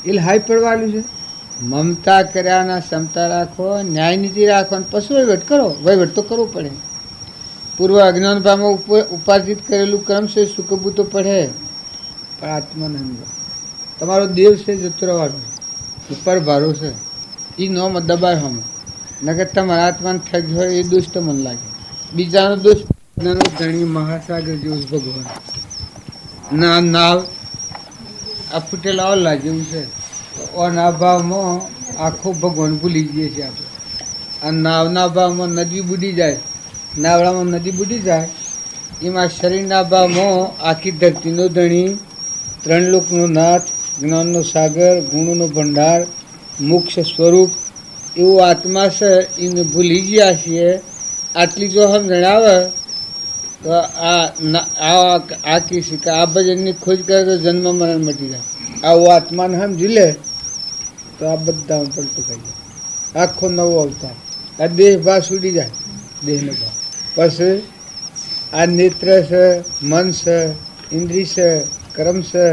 એટલે હાઈ પડવાનું છે મમતા કર્યાના ક્ષમતા રાખો ન્યાય નીતિ રાખો અને પછી વહીવટ કરો વહીવટ તો કરવો પડે પૂર્વ અજ્ઞાન ભાવમાં ઉપાર્જિત કરેલું કર્મ છે સુકબું તો પડે પણ આત્માનંદ તમારો દેવ છે જતો રહેવાનો ઉપર ભારો છે એ નોમ દબાય હમ નગર તમારા આત્માને ઠગ હોય એ દોષ તો મને લાગે બીજાનો દોષ ધણી મહાસાગર જેવું ભગવાન ના નાવ આ ફૂટેલા ઓલા જેવું છે. ઓના ભાવમાં આખો ભગવાન ભૂલી જઈએ છીએ આપણે. આ નાવના ભાવમાં નદી બુડી જાય, નાવડામાં નદી બુડી જાય, એમાં શરીરના ભાવમાં આખી ધરતીનો ધણી, ત્રણ લોકનો નાથ, જ્ઞાનનો સાગર, ગુણોનો ભંડાર, મોક્ષ સ્વરૂપ એવું આત્મા છે. એને ભૂલી ગયા છીએ. આટલી જો સમજણ આવે તો આ કીધી કે આ ભજનની ખોજ કરે તો જન્મ મરણ મટી જાય. આવું આત્માને સમજી લે તો આ બધા પલટું થઈ જાય. આખો નવો અવતાર. આ દેહ ભાવ છૂટી જાય, દેહનો ભાવ. પછી આ નેત્ર છે, મન છે, ઇન્દ્રિય છે, કર્મ છે,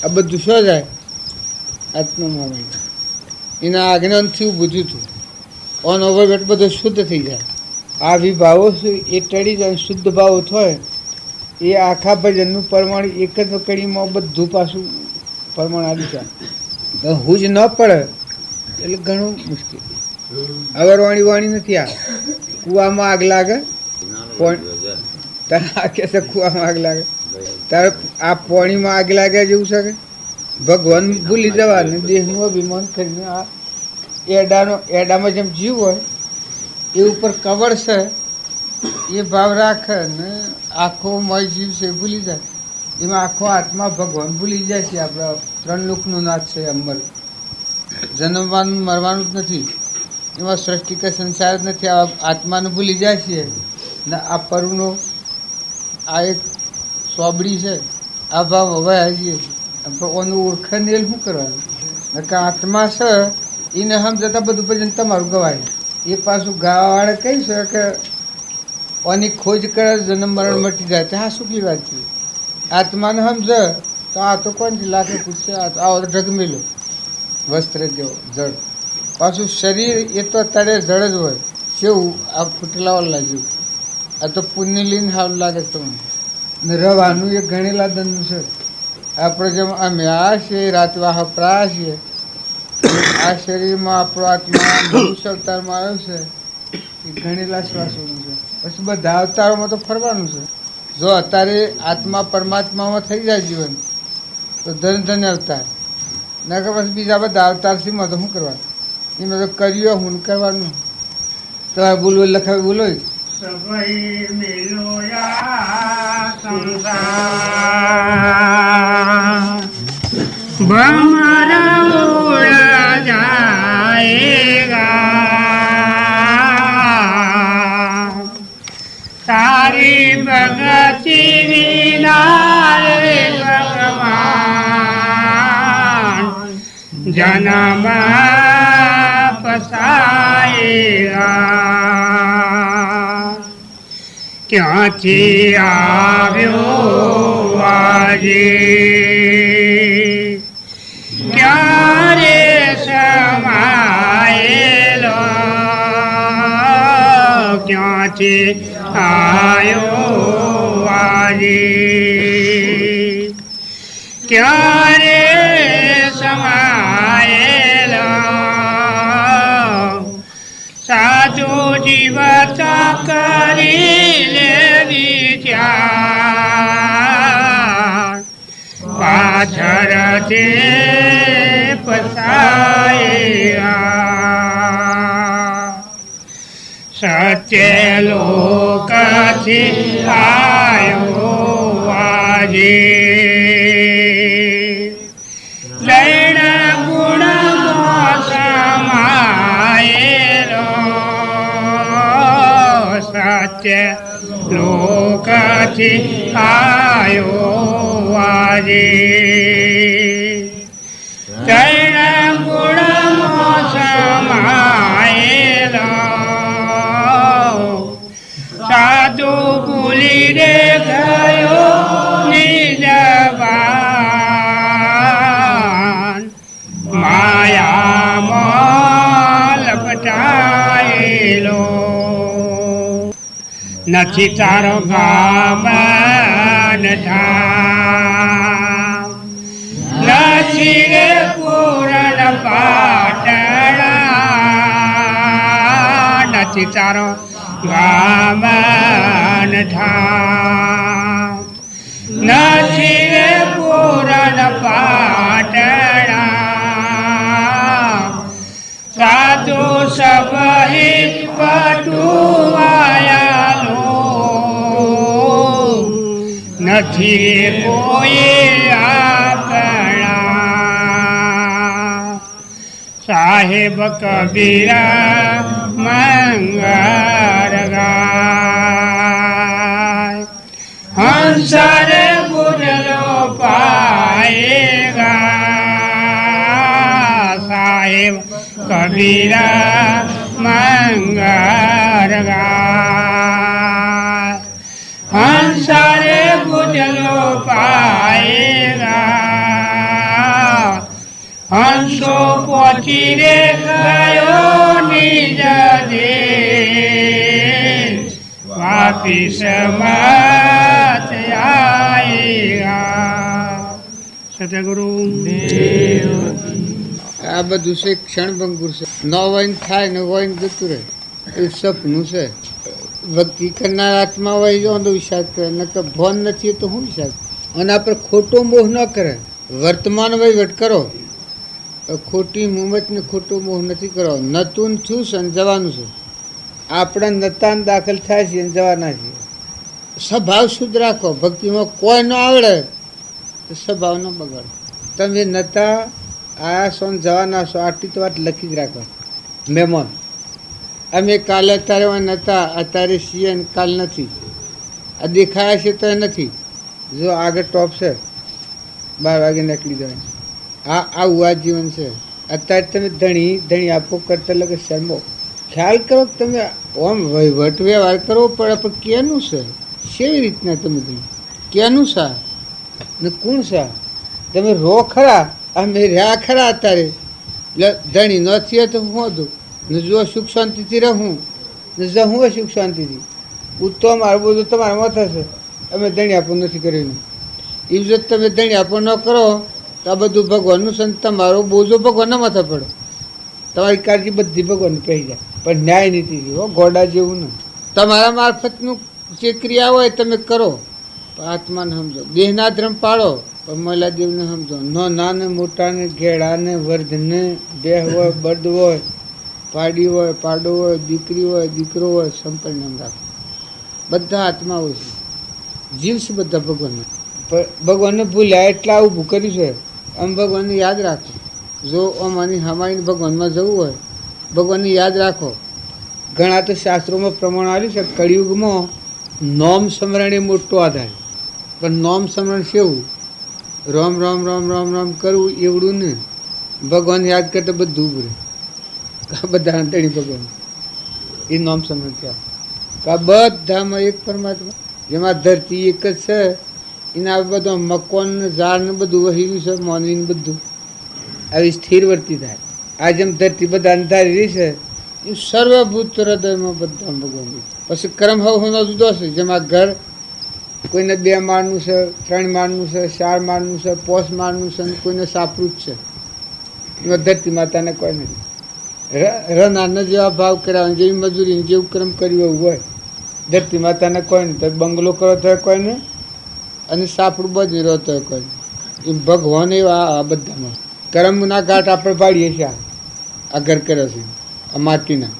આ બધું શું જાય? આત્મામાં આવી જાય. એના આજ્ઞાનથી ઊભું થયું. ઓન ઓવર બધો શુદ્ધ થઈ જાય. આ વિભાવો એ ટળી જાય, શુદ્ધ ભાવો થાય. એ આખા ભજનનું પ્રમાણ એક જ કડીમાં બધું પાછું પ્રમાણ આવી જાય. હું જ ન પડે એટલે ઘણું મુશ્કેલ. અવરવાણી વાણી નથી. આ કૂવામાં આગ લાગે, આ કે છે કૂવામાં આગ લાગે, તારે આ પાણીમાં આગ લાગ્યા જેવું છે કે ભગવાન ભૂલી જવાનું, દેહનું અભિમાન કરીને આ એડામાં જેમ જીવ હોય એ ઉપર કવર છે એ ભાવ રાખે ને આખો મય જીવ છે ભૂલી જાય. એમાં આખો આત્મા ભગવાન ભૂલી જાય છે. આપણા ત્રણ લોકનું નાથ છે. અમર જન્મવાનું મરવાનું જ નથી. એમાં સૃષ્ટિ કે સંસાર જ નથી. આ આત્માને ભૂલી જાય છે. ને આ પરુનો આ એક સોબડી છે. આ ભાવ હવે આવીએ ઓનું ઓળખાણ શું કરવાનું? કે આત્મા છે એને હમ જતાં બધું ભજન તમારું ગવાય. એ પાછું ગાવાવાળા કહી છે કે ઓની ખોજ કરે જન્મ મરણ મટી જાય. ત્યાં શું વાત છે? આત્માને સમજ તો આ તો કોણ લાગે પૂછશે? આવો ઢગમેલો વસ્ત્ર જેવો જળ. પાછું શરીર એ તો અત્યારે જળ જ હોય. કેવું આ ફૂટેલા ઓલા જેવું. આ તો પુણ્ય લઈને હાવ લાગે તમને. ને રવાનું એ ગણેલા દંડનું છે. આપણે જેમ અમે આ છીએ રાતવાહ પ્રા છીએ. આ શરીરમાં આપણો આત્મા મનુષ્ય અવતારમાં આવ્યો છે. એ ગણેલા શ્વાસોનું છે. પછી બધા અવતારોમાં તો ફરવાનું છે. જો અત્યારે આત્મા પરમાત્મામાં થઈ જાય જીવન તો ધન ધન અવતાર. ના કે પછી બીજા બધા અવતારથીમાં તો શું કરવાનું? એમાં તો કર્યો હું કરવાનું. તમારે બોલવું લખાવી બોલો. સભઈ મિલોયા સંસાર ભમર ઉડ જાએગા તારી ભગતિ વિના રે ભગવાન જન્મ પસાયેગા ક્યાંથી આવ્યો આજે ક્યારે સમાયેલો ક્યાંથી આવ્યો આજે ક્યારે સમાયેલો સાચો જીવત કરી લે વિચાર પાછળ તે પછાયા સત્ય લોકથી આવ્યો આજે લૈણ ગુણ સમાયેલો સત્ય લોકથી આવ્યો આજે લૈણ ગુણ સમાયેલો સાધુ ભૂલી રે ગયો નિજવાન માયામાં લપટાયેલો નથી તારો ગામન ધામ નથી રે પૂરણ પાટણા નથી તારો ગામન ધામ નથી રે પૂરણ પાટણા સાધુ સબહિત પટુવાયાલો નથી કોઈ આપણા સાહેબ કબીરા મંગળ ગાય હંસરે ગુજલો પાએગા સાહેબ કબીરા મંગળ ગાય હંસરે ગુજલો પાએગા હંસો પહોંચી રે ગયો નિજ દેશ વાપી સમાત આયેગા સતગુરુ આ બધું છે ક્ષણભંગુર છે. ન હોય ને થાય ને હોય ને જતું રહે એ સપનું છે. ભક્તિ કરનાર આત્મા હોય જો અંધવિશ્વાસ કરે ન કે ભોન નથી તો શું વિશ્વાસ અને આ પર ખોટો મોહ ન કરે. વર્તમાન વહીવટ કરો, ખોટી મુમત ને ખોટો મોહ નથી કરો. નતું છું છે ને જવાનું છે. આપણા નતાન દાખલ થાય છે અને જવાના છે. સ્વભાવ શુદ્ધ રાખો. ભક્તિમાં કોઈ ન આવડે તો સ્વભાવ ન બગાડો. તમે નતા આયા છો ને જવાના છો આટલી તો વાત લખી જ રાખો. મહેમાન અમે કાલે અત્યારે નતા, અત્યારે છીએ ને કાલ નથી. આ દેખાયા છે તો એ નથી. જો આગળ ટોપ છે 12 વાગે નીકળી જવાનું. આવું આ જીવન છે. અત્યારે તમે ધણી આપો કરતા લગે શરમો. ખ્યાલ કરો કે તમે ઓમ વહીવટ વ્યવહાર કરવો પડે પણ કેનું છે, કેવી રીતના તમે ધણી કેનું સા ને કોણ સા તમે રો ખરા. અમે રહ્યા ખરા અત્યારે ધણી નથી તો હું હતું ને જો સુખ શાંતિથી રહું ને જહું સુખ શાંતિથી ઉત્તો મારું બધું તમારામાં થશે. અમે ધણી આપો નથી કર્યું. ઇજ્જત તમે ધણી આપો ન કરો તો આ બધું ભગવાનનું સંત તમારો બોજો ભગવાનના માથે પડે. તમારી કાળજી બધી ભગવાન કહી જાય પણ ન્યાય નીતિ હો ગોડા જેવું ને. તમારા મારફતનું જે ક્રિયા હોય તમે કરો પણ આત્માને સમજો. દેહના ધર્મ પાળો પણ મહિલાદેવને સમજો. નાને મોટાને ઘેડાને વર્ધને દેહ હોય બર્દ હોય પાડી હોય પાડો હોય દીકરી હોય દીકરો હોય સંપરિણામ રાખો. બધા આત્મા હોય છે, જીવ છે બધા ભગવાનને. ભગવાનને ભૂલ્યા એટલા ઊભું કર્યું છે. આમ ભગવાનને યાદ રાખો. જો આમાંની હમાઈને ભગવાનમાં જવું હોય ભગવાનને યાદ રાખો. ઘણા તો શાસ્ત્રોમાં પ્રમાણ આવ્યું છે કળિયુગમાં નોમ સ્મરણ એ મોટો આધાર. પણ નોમ સ્મરણ કેવું? રામ રામ રામ રામ રામ કરવું એવડું ને. ભગવાન યાદ કરતા બધું ઉભું રહે. બધા અંતણી ભગવાન એ નોમ સ્મરણ કહેવાય. બધામાં એક પરમાત્મા જેમાં ધરતી એક જ છે. એના બધા મકાન ઝાડ ને બધું વહી છે માનવીને બધું આવી સ્થિર વર્તી થાય. આ જેમ ધરતી બધા અંધારી રહી છે એ સર્વભૂત હૃદયમાં બધા ભગવાન. પછી કર્મ હોવાનો જુદો છે. જેમાં ઘર કોઈને 2 માળનું છે, 3 માળનું છે, 4 માળનું છે, 5 માળનું છે, કોઈને સાપરું જ છે. એમાં ધરતી માતાને કોઈ નથી. રનારના જેવા ભાવ કર્યા જેવી મજૂરી જેવું કર્મ કર્યું એવું હોય. ધરતી માતાને કોઈ નહીં. તો બંગલો કરો તો કોઈ નહીં અને સાપડું બધી રહ્યો તો કોઈ નહીં. એ ભગવાન એવા આ બધામાં કર્મના ઘાટ આપણે પાડીએ છીએ. આ ઘર કર્યો છે આ માટીના.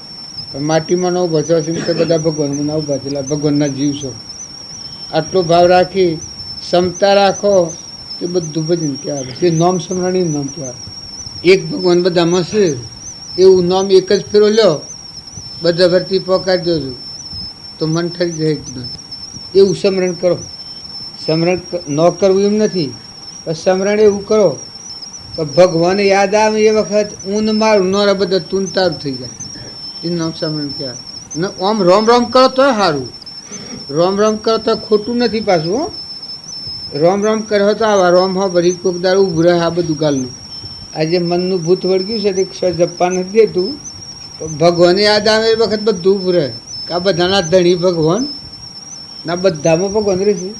માટીમાં ન ઉભા છો છે તો બધા ભગવાનમાં ના ઉભા છેલા ભગવાનના જીવ છો. આટલો ભાવ રાખી ક્ષમતા રાખો તે બધું ભજન કહેવાય. તે નોમ સ્મરણી નામ કહેવાય. એક ભગવાન બધામાં છે એવું નામ એક જ ફેરો લ્યો બધા ભરતી પોકારી દેજો તો મન ઠરી જાય જ નથી. એવું સ્મરણ કરો. સ્મરણ ન કરવું એમ નથી પણ સ્મરણ એવું કરો કે ભગવાને યાદ આવે એ વખત ઊન મારું નોરા બધા તું તારું થઈ જાય. એ નામ સ્મરણ કહેવાય. ને ઓમ રોમ રોમ કરો તો સારું. રોમ રોમ કરો તો ખોટું નથી પાછું. હો રોમ રોમ કરો તો આવા રોમ હો ભરી કોક દાર ઉભું રહે. આ બધું ગાલનું આજે મનનું ભૂત વળગ્યું છે તે જપ્પા નથી દેતું. ભગવાને યાદ આવે એ વખત બધું ઉભું રહે કે આ બધાના ધણી ભગવાન ના બધામાં ભગવાન રહેશે.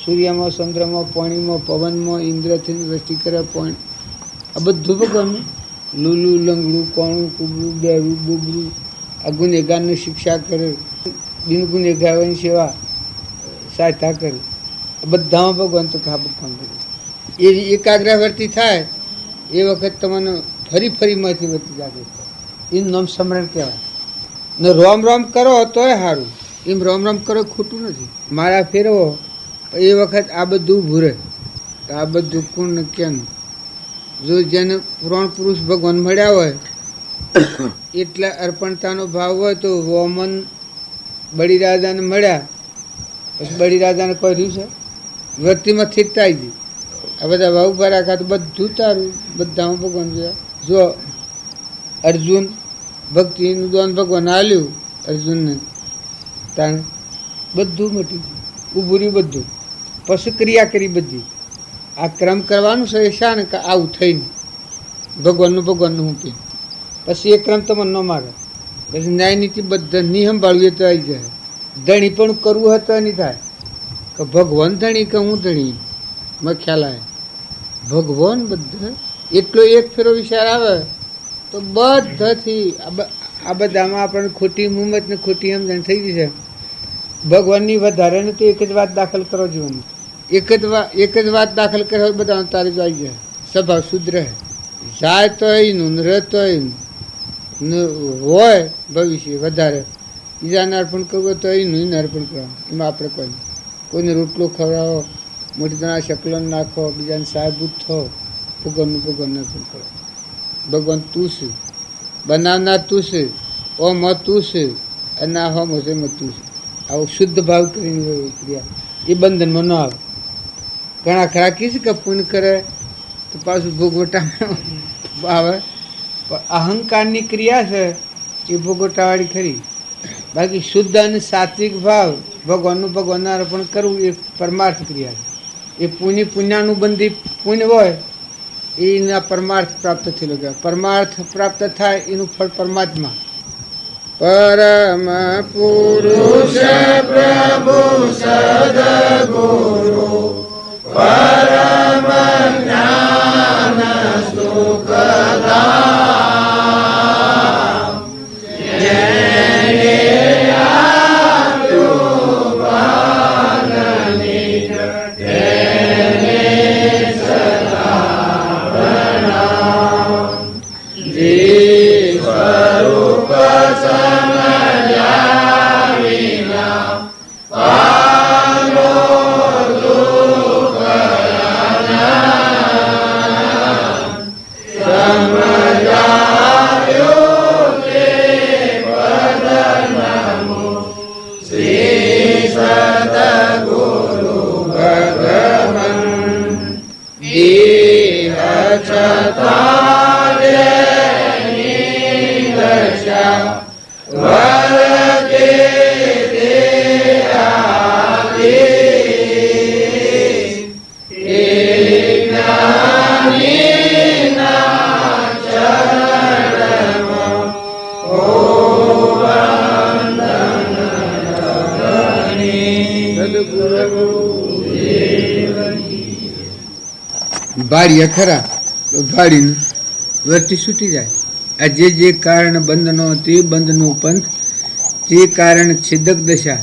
સૂર્યમાં ચંદ્રમાં પાણીમાં પવનમાં ઇન્દ્રથી દ્રષ્ટિ કરે પાણી આ બધું ભગવાનનું. લૂલું લંગડું કોણું કુબડું બેરું બુબરું આ ગુનેગારની શિક્ષા કરે. બિન ગુનેગારની સેવા સહાયતા કરે. બધામાં ભગવાન તો આ બધામાં ભગવાન. એ એકાગ્રવર્તી થાય એ વખત તમને ફરી ફરી માંથી વધતી જાગૃત થાય. એનું નામ સ્મરણ કહેવાય. ને રોમ રોમ કરો તોય સારું, એમ રોમ રોમ કરો ખોટું નથી. મારા ફેરવો એ વખત આ બધું ભૂરે, આ બધું કોણ કેમ. જો જેને પુરાણ પુરુષ ભગવાન મળ્યા હોય એટલા અર્પણતાનો ભાવ હોય તો વોમન બળીરાજાને મળ્યા પછી બળીરાજાને કોઈ રહ્યું છે વૃત્તિમાં સ્થિરતા આવી ગઈ. આ બધા ભાવ ઉભા રાખ્યા તો બધું તારું, બધામાં ભગવાન જોયા. જો અર્જુન ભક્તિનું દાન ભગવાન આલ્યું અર્જુનને, તાણ બધું મટી ગયું, ઊભું રહ્યું બધું. પછી ક્રિયા કરી બધી. આ ક્રમ કરવાનું છે એ શા ને કે આવું થઈને ભગવાનનું હું પી પછી એ ક્રમ તમને ન મારે. પછી ન્યાય નીતિ બધા નહીં સંભાળવું એ તો આવી જાય. ધણી પણ કરવું હોય તો નહીં થાય કે ભગવાન ધણી કે હું ધણી. મને ખ્યાલ આવે ભગવાન બધા એટલો એક ફેરો વિચાર આવે તો બધાથી આ બધામાં આપણને ખોટી મુહમ્મદ ને ખોટી સમજણ થઈ ગઈ છે. ભગવાનની વધારે ને તો એક જ વાત દાખલ કરો જીવન, એક જ વાત દાખલ કરે બધા તારે જ આવી જાય. સ્વભાવ શુદ્ધ રહે, જાય તો એનું રહે તો એનું હોય ભવિષ્ય વધારે. બીજાને અર્પણ કરવું તો એનું એને અર્પણ કરવાનું. એમાં આપણે કોઈને રોટલો ખવડાવો, મોટી તના શકલો નાખો, બીજાને સહાયભૂત થો, ભગવાનનું અર્પણ કરો. ભગવાન તું છે, બનાવનાર તું છે, ઓમાં તું છે, અને આ હોમ હશે એમાં તું છે. આવો શુદ્ધ ભાવ કરીને ક્રિયા એ બંધનમાં ન આવે. ઘણા ખરા કહે છે કે પુણ્ય કરે તો પાછું ભોગવટા આવે, પણ અહંકારની ક્રિયા છે એ ભોગવટાવાળી ખરી. બાકી શુદ્ધ અને સાત્વિક ભાવ ભગવાનનું અર્પણ કરવું એ પરમાર્થ ક્રિયા છે. એ પુણ્યાનુબંધી પુણ્ય હોય એના પરમાર્થ પ્રાપ્ત થયેલો કહેવાય. પરમાર્થ પ્રાપ્ત થાય એનું ફળ પરમાત્મા. પરમ પુરુષ પ્રભુ સદગુરુ પરમ જ્ઞાન સુખદામ જેને આપ્યું ભાગની તેને સદા પ્રણામ. જે સ્વરૂપ સમજ્યા વિના પાલો દુઃખ સમજાયું તે પદનમો શ્રી સદગુરુ ભગવન દેહ છતાં જેની દશા વરદે તે આદેશ એ જ્ઞાનીના ચરણમાં ઓ વંદન સદગુરુ ભાડ્યા ખરા તો ભાડીને વર્તી છૂટી જાય. આ જે કારણ બંધનો તે બંધનો પંથ, તે કારણ છેદક દશા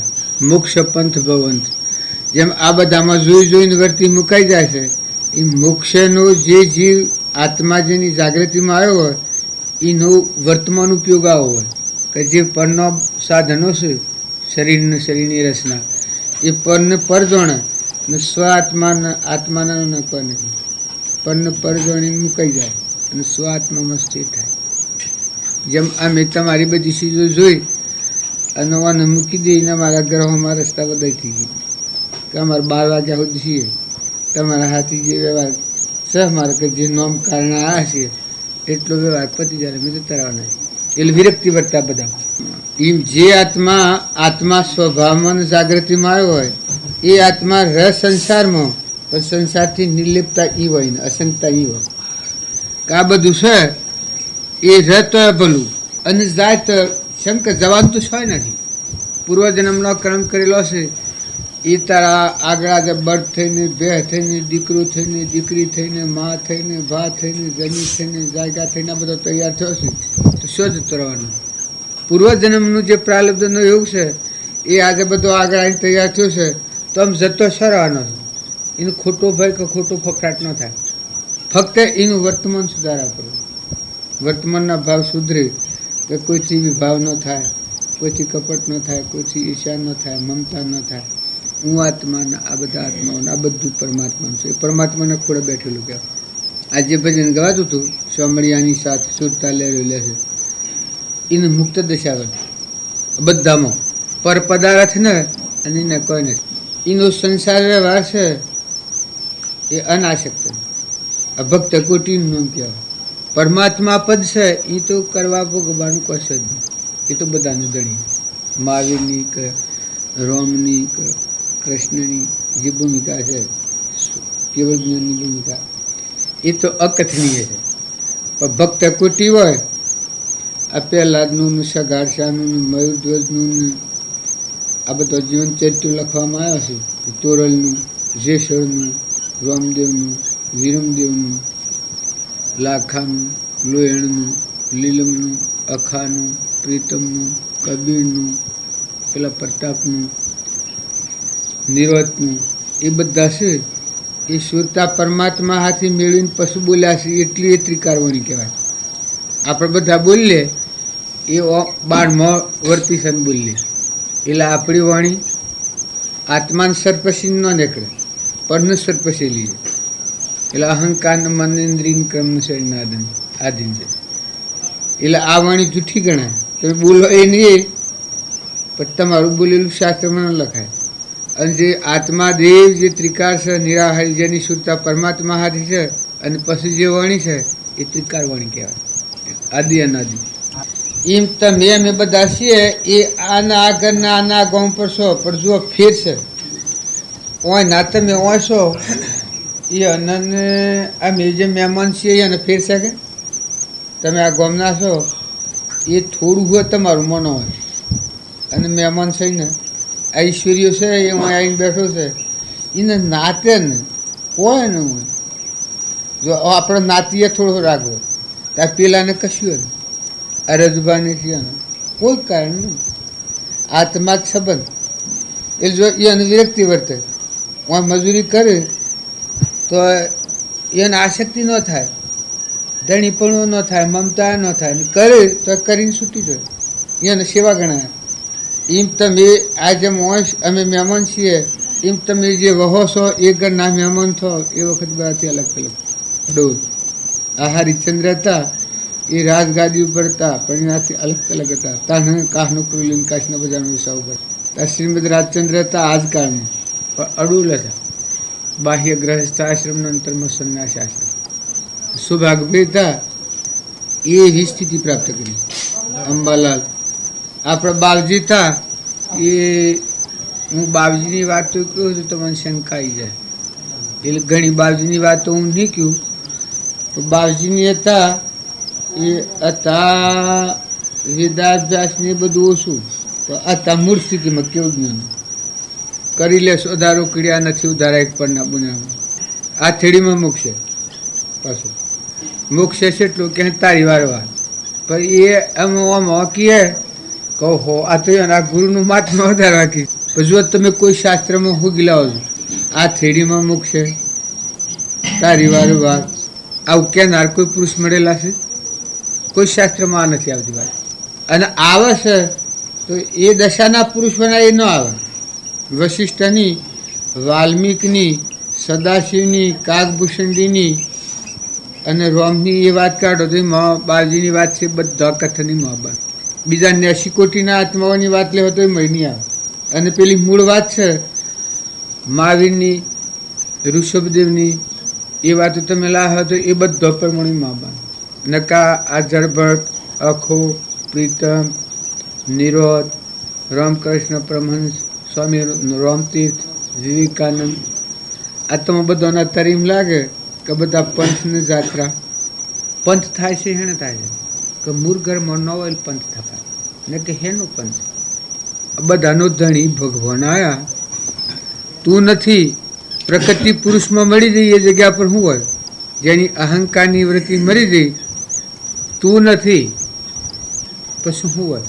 મોક્ષ પંથ ભવંત. જેમ આ બધામાં જોઈને વર્તી મુકાઈ જાય છે એ મોક્ષનો જે જીવ આત્મા જેની જાગૃતિમાં આવ્યો હોય એનો વર્તમાન ઉપયોગ આવો હોય કે જે પરનો સાધનો છે શરીરની રચના એ પરને પર જોણે ને સ્વ આત્માના ન કોઈ નથી. પરને પર જોઈને મુકાઈ જાય અને સ્વ આત્મામાં સ્થિર થાય. જેમ અમે તમારી બધી ચીજો જોઈ અને ઓને મૂકી દઈને અમારા ગ્રહોમાં રસ્તા બધાઈ થઈ ગઈ કે અમારે 12 વાગ્યા સુધી છીએ, તમારા હાથી જે વ્યવહાર છે અમારે કે જે નોમ કારણ આ છે એટલો વ્યવહાર પતી જાય અમે જતા રહેવાના. એટલે વિરક્તિ વર્તા બધા. એમ જે આત્મા સ્વભાવમાં જાગૃતિમાં આવ્યો હોય એ આત્મા રહે સંસારમાં, પણ સંસારથી નિર્લિપ્તતા ઈ હોય ને અસંગતા ઈ હોય કે આ બધું છે એ રહેતો ભલું અને જાય તો શંકર જવાનું તો છે નથી. પૂર્વજન્મનો કર્મ કરેલો છે એ તારા આગળ જે બળ થઈને, બેહ થઈને, દીકરો થઈને, દીકરી થઈને, મા થઈને, ભા થઈને, જમી થઈને, જાયગા થઈને આ બધો તૈયાર થયો છે તો શું જતો રહેવાનો. પૂર્વજન્મનું જે પ્રારબ્ધનો યોગ છે એ આજે બધો આગળ આવીને તૈયાર થયો છે તો આમ જતો સરવાનો છે. એનો ખોટો ભય કે ખોટો ફફડાટ ન થાય. ફક્ત એનું વર્તમાન સુધારા કરવું. વર્તમાનના ભાવ સુધરે કે કોઈથી વિભાવ ન થાય, કોઈથી કપટ ન થાય, કોઈથી ઈર્ષા ન થાય, મમતા ન થાય. હું આત્માના આ બધા આત્માઓને આ બધું પરમાત્માનું છે. એ પરમાત્માના ખોળે બેઠેલું કહેવાય. આજે ભજન ગવાતું હતું, સોમળિયાની સાથે સુરતા લેરો લેશે એને મુક્ત દશા બધામાં પર પદાર્થ ને અને એને કોઈ નથી. એનો સંસાર વ્યવહાર છે એ અનાશક્ત, અભક્ત કોટીનું નામ કહેવાય. પરમાત્મા પદ છે એ તો કરવા ભોગવવાનું કશ જ નહીં. એ તો બધાને દણી. મહાવીરની કે રોમની કે કૃષ્ણની જે ભૂમિકા છે, કેવળ જ્ઞાનની ભૂમિકા, એ તો અકથનીય છે. પણ ભક્ત કોટી હોય, આ પ્રહલાદનું, સગારસાનું, મયુરધ્વજનું, આ બધો જીવન ચરિત્ર લખવામાં આવ્યો છે. તોરલનું, જેસળનું, રામદેવનું, વીરમદેવનું, લાખાનું, લોયણનું, લીલમનું, અખાનું, પ્રીતમનું, કબીરનું, પેલા પ્રતાપનું, નિરોધનું, એ બધા છે એ સુરતા પરમાત્મા હાથી મેળવીને પશુ બોલ્યા છે. એટલી એ ત્રિકારવાણી કહેવાય. આપણે બધા બોલીએ એ 12મા વર્તિસન બોલીએ એટલે આપણી વાણી આત્માન સર્પસી ન નીકળે, પરને સર્પસી લઈએ. એટલે અહંકાર મન ઇન્દ્રિય ક્રમ નાદન આધીન છે. એટલે આ વાણી જૂઠી ગણાય. તમે બોલો એ નહીં, પણ તમારું બોલેલું શાસ્ત્રમાં ન લખાય. અને જે આત્મા દેવ જે ત્રિકાર છે, નિરાહારી, જેની સુરતા પરમાત્મા હાથી છે, અને પછી જે વાણી છે એ ત્રિકાર વાણી કહેવાય. આદિ અનાદિ. એમ તમે અમે બધા છીએ એ આના આગળના આના ગામ પર છો, પણ જુઓ ફેર છે. ઓય ના તમે ઓય છો એ અનને અમે જે મહેમાન છીએ એને ફેર છે કે તમે આ ગામના છો એ થોડું હોય તમારું મનો હોય, અને મહેમાન છે ને ઐશ્વર્ય છે એ હું આવીને બેઠો છે એને નાતે ને હોય ને હોય. જો આપણો નાતીએ થોડો રાખવો તો પેલાને કશું હતું અરજબાની છે કોઈ કારણ નહીં. આત્મા જ સંબંધ એટલે જો એને વિરક્તિ વર્તે, મજૂરી કરે તો એને આસક્તિ ન થાય, ધણીપણું ન થાય, મમતા ન થાય. કરે તો કરીને છૂટી જાય, એને સેવા ગણાય. એમ તમે આ જેમ અમે મહેમાન છીએ એમ તમે જે વહો છો એ ઘરના મહેમાન છો એ વખત બધાથી અલગ અલગ ડોલ. આ હરિશ્ચંદ્ર હતા એ રાજગાદી ઉપર હતા, પણ એનાથી અલગ અલગ હતા. તાને કાહનું કુલિન કાશના બજારનું વિસાવ ઉપર ત્યાં શ્રીમદ રાજચંદ્ર હતા આ જ કાળમાં, પણ અડુલ હતા. બાહ્ય ગ્રહસ્થ આશ્રમના અંતરમાં સંન્યાસ આશ્રમ. સુભાગભાઈ હતા એ એવી સ્થિતિ પ્રાપ્ત કરી. અંબાલાલ આપણા બાવજી હતા એ હું બાવજીની વાત તો કહું છું તમને શંકા આવી જાય એટલે ઘણી બાવજીની વાત તો હું નહીં કહું. બાવજીની હતા એ હતા વેદાભ્યાસને બધું ઓછું, તો હતા મૂળ સ્થિતિમાં કેવું જ્ઞાન કરી લે. સુધારો કીડ્યા નથી ઉધારા એક પરના બુનામાં આ થેડીમાં મૂકશે. પાછું મૂકશે એટલું કે તારી વારવાર, પણ એ આમાં કહે કહો આ તો આ ગુરુનું મહાત્મા વધારે રાખી. જો તમે કોઈ શાસ્ત્રમાં હોગી લાવો છો આ થેડીમાં મૂકશે તારી વારવાર આવું કહેનાર કોઈ પુરુષ મળેલા છે? કોઈ શાસ્ત્રમાં આ નથી આવતી વાત. અને આવે છે તો એ દશાના પુરુષ બનાવે એ ન આવે. વશિષ્ઠની, વાલ્મીકની, સદાશિવની, કાગભૂષણજીની અને રોમની એ વાત કાઢો તો બાવજીની વાત છે બધા કથનની મહાબાર. બીજા 80 કોટીના આત્માઓની વાત લેવો તો એ મહિની આવે. અને પેલી મૂળ વાત છે મહાવીરની, ઋષભદેવની એ વાતો તમે લાવો તો એ બધો પ્રમાણે મહાબાર. નકા આ જળભટ્ટ, અખો, પ્રીતમ, નિરોધ, રામકૃષ્ણ પરમહંસ, સ્વામી રામતીર્થ, વિવેકાનંદ, આ તમે બધાના તરીમ લાગે કે બધા પંથની જાત્રા. પંથ થાય છે હેને થાય છે કે મુરઘરમાં ન હોય પંથ થાય ને કે હેનો પંથ. બધાનો ધણી ભગવાન આયા. તું નથી પ્રકૃતિ પુરુષમાં મળી જઈ એ જગ્યા પર શું હોય જેની અહંકારની વૃત્તિ મરી ગઈ. તું નથી પછી શું હોય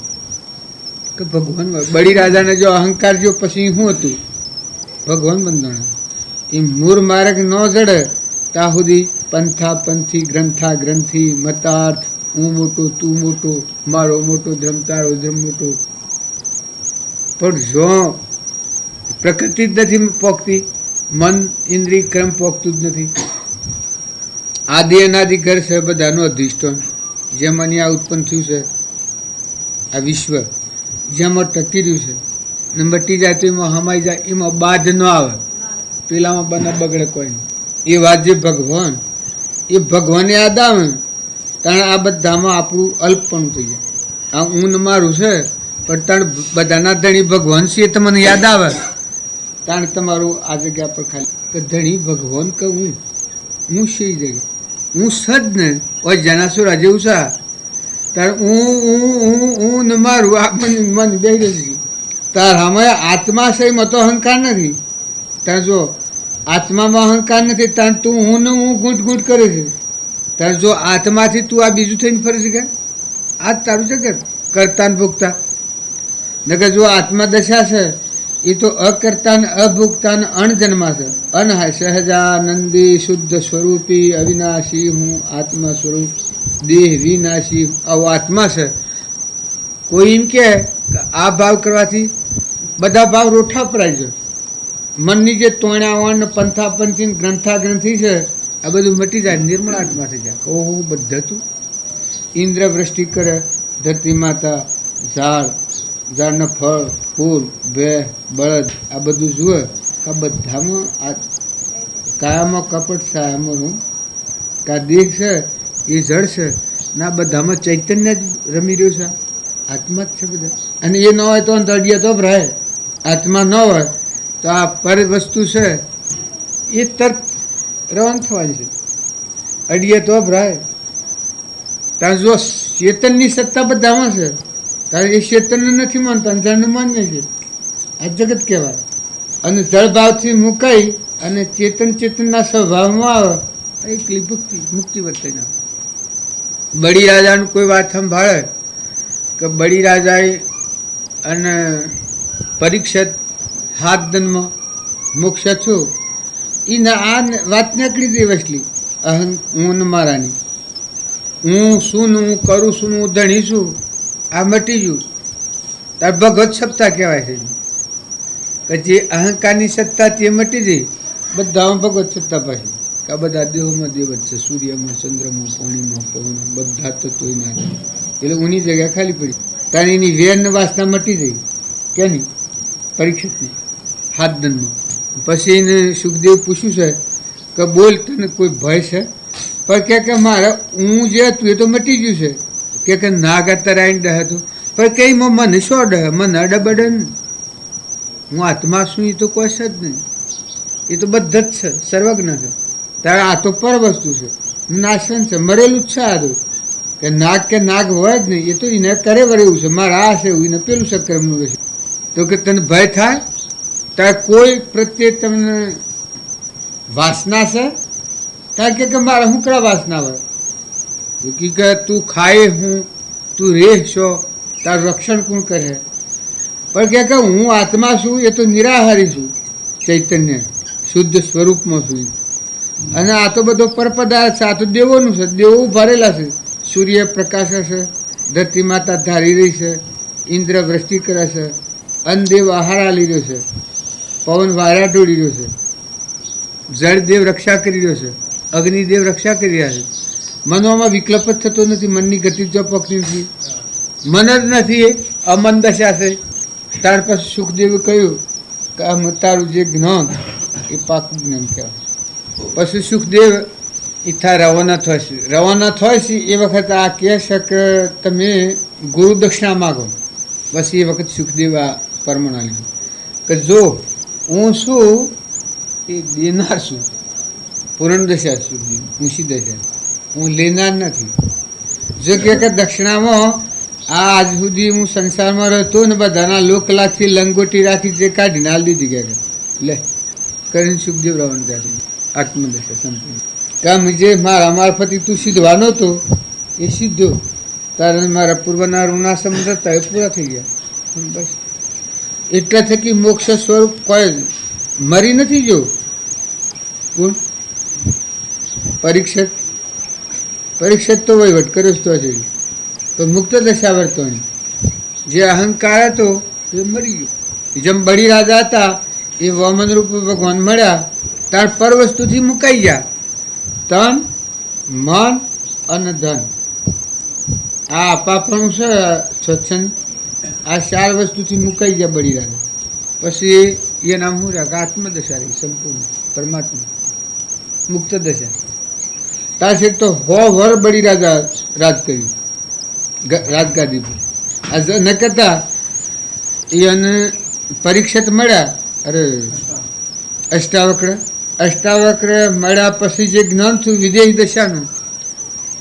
કે ભગવાન હોય. બળી રાજાને જો અહંકાર જો પછી શું હતું ભગવાન બંધાણા. એ મૂળ માર્ગ ન જડે ત્યાં સુધી પંથા પંથી ગ્રંથા ગ્રંથિ મતાર્થ હું મોટો તું મોટો મારો મોટો ધર્મ તારો ધર્મ મોટો. પણ જો પ્રકૃતિ જ નથી પોખતી, મન ઇન્દ્રિય ક્રમ પોખતું જ નથી. આદિ અનાદિ ઘર છે બધાનું અધિષ્ઠાન. જેમ અહીંયા ઉત્પન્ન થયું છે આ વિશ્વ, જેમાં ટકી રહ્યું છે ને મટી જાય તો એમાં હમાઈ જાય, એમાં બાદ ન આવે, પેલામાં બને બગડે કોઈ નહીં. એ વાત જે ભગવાન, એ ભગવાન યાદ આવે તાણે આ બધામાં આપણું અલ્પપણું થઈ જાય. આ ઊન મારું છે પણ તાણ બધાના ધણી ભગવાન છે એ તમને યાદ આવે તાણ તમારું આ જગ્યા પર ખાલી કે ધણી ભગવાન કે હું શી જગ્યા હું સદ ને ઓય જનાસુરા જેવું છે તાર હું ને મારું આ મન બે રહી તાર અમે આત્મા છે એમાં તો અહંકાર નથી. તાર જો આત્મામાં અહંકાર નથી તાર તું હું ને હું ગૂંટ ગૂંટ કરે છે. તાર જો આત્માથી તું આ બીજું થઈને ફરી શકે આ જ તારું છે કે કરતા ને ભોગતા. નકર જો આત્મા દશા છે એ તો અકર્તા ને અભોગતા ને અણજન્મા છે. અનહાય સહજાનંદી શુદ્ધ સ્વરૂપી અવિનાશી હું આત્મા સ્વરૂપ દેહ વિનાશી આવો આત્મા છે. કોઈ એમ કે આ ભાવ કરવાથી બધા ભાવ રોઠા પરાય છે. મનની જે તોણાવણ પંથા પંથી ગ્રંથા ગ્રંથિ છે આ બધું મટી જાય, નિર્મળ આત્મા થઈ જાય. ઓહો બધા તું ઇન્દ્ર વૃષ્ટિ કરે, ધરતી માતા, ઝાડ, ઝાડના ફળ ફૂલ ભેહ બળદ આ બધું જુએ આ બધામાં આ કાયામાં કપટ છાયામાં રૂમ કા દેહ છે એ જળ છે ને આ બધામાં ચૈતન્ય જ રમી રહ્યું છે. આત્મા જ છે બધા. અને એ ન હોય તો અડિયા તો રહે. આત્મા ન હોય તો આ પર વસ્તુ છે એ તરત રવાન થવાની છે. અડિયે તો રહે. તાર જો ચેતનની સત્તા બધામાં છે તારે એ ચેતનને નથી માનતા, જળને માન્ય છે. આ જગત કહેવાય. અને જળભાવથી મુકાઈ અને ચેતનના સ્વભાવમાં આવે એકલી ભક્તિ મુક્તિ વર્તાઈ ના. બળી રાજાનું કોઈ વાત સંભાળે કે બળી રાજાએ અને પરીક્ષિત હાથ દનમાં મોક્ષ છું એને આ વાત નીકળી ગઈ વસલી હું મારાની. હું શું ને હું કરું છું હું ધણી છું આ મટી ગયું. તાર ભગવત સત્તા કહેવાય છે કે જે અહંકારની સત્તા તે મટી જઈ. બધામાં ભગવત સત્તા પાછી કે આ બધા દેહોમાં દેવ જ છે. સૂર્યમાં ચંદ્રમાં પાણીમાં પવનમાં બધા તત્વો ના એટલે ઉની જગ્યા ખાલી પડી. તારે એની વેર વાસના મટી જઈ કેની પરીક્ષિતની હાથ દનમાં. પછી એને સુખદેવ પૂછ્યું છે કે બોલ તને કોઈ ભય છે? પણ કે મારા હું જે હતું એ તો મટી ગયું છે કે નાગ તરાઈને ડહ હતું પણ કઈ મને શો ડહ મને અડબડે ને હું આત્મા છું એ તો કોઈ છે જ નહીં. એ તો બધા જ છે, સર્વજ્ઞ છે. તારે આ તો પર વસ્તુ છે, નાશન છે, મરેલું જ છે. આ તો કે નાગ હોય જ નહીં. એ તો એને કરે વરે એવું છે મારા આ છે એવું એને પેલું સક્રમનું રહેશે. તો કે તને ભય થાય તારે કોઈ પ્રત્યે તમને વાસના છે? કારણ કે મારા શું કરા વાસના હોય? કે તું ખાય હું તું રેહ છો તારું રક્ષણ કોણ કરે? પણ કે હું આત્મા છું એ તો નિરાહારી છું, ચૈતન્ય શુદ્ધ સ્વરૂપમાં છું. અને આ તો બધો પરપદાર્થ છે, આ તો દેવોનું છે. દેવો ભરેલા છે. સૂર્ય પ્રકાશ છે, ધરતી માતા ધારી રહી છે, ઇન્દ્ર વૃષ્ટિ કરે છે, અન્નદેવ આહાર આલી રહ્યો છે, પવન વારા ઢોળી રહ્યો છે, જળદેવ રક્ષા કરી રહ્યો છે, અગ્નિદેવ રક્ષા કરી રહ્યા છે. મનોમાં વિકલ્પ જ થતો નથી. મનની ગતિ જો પકડી નથી, મન જ નથી, એ અમન દશા છે. ત્યાર પછી સુખદેવે કહ્યું કે આમ તારું જે જ્ઞાન એ પાકું જ્ઞાન કહેવાય. પછી સુખદેવ ઈથા રવાના થશે. રવાના થાય છે એ વખત આ કહે છે કે તમે ગુરુ દક્ષિણા માગો. બસ એ વખત સુખદેવ આ પરમણા લીધું કે જો હું શું એ દેનાર છું. પૂર્ણ દશા સુધી ઊંચી દશા, હું લેનાર નથી. જો કે દક્ષિણામાં આ આજ સુધી હું સંસારમાં રહેતો ને બધાના લોકલાથી લંગોટી રાખી તે કાઢી નાલ દીધી ગયા લે કરીને સુખદેવ રાવણ ત્યાંથી આત્મદશા સંપૂર્ણ. કામ જે મારા મારફતી તું સીધવાનો હતો એ સીધો. તારે મારા પૂર્વના ઋણા સંબંધ હતા એ પૂરા થઈ ગયા. બસ એટલા થકી મોક્ષ સ્વરૂપ કોઈ મરી નથી. જો કોણ? પરીક્ષિત તો વહીવટ કર્યો જ તો છે, પણ મુક્ત દશા વર્તવાની. જે અહંકાર હતો એ મરી ગયો. જેમ બળી રાજા હતા એ વામન રૂપ ભગવાન મળ્યા તાર પર વસ્તુથી મુકાઈ ગયા. તન, મન અને ધન, આ અપાપણું છે સ્વચ્છંદ, આ 4 વસ્તુથી મુકાઈ ગયા બળી રાજા. પછી એ નામ શું રહ્યા? આત્મદશા રહી સંપૂર્ણ પરમાત્મા મુક્ત દશા. તાર છે તો 100 વર બળી રાજા રાજ કર્યું રાજગાદી પર. આ ન કરતા એને પરીક્ષિત મળ્યા. અરે અષ્ટાવક્ર મળ્યા પછી જે જ્ઞાન થયું વિદેહી દશાનું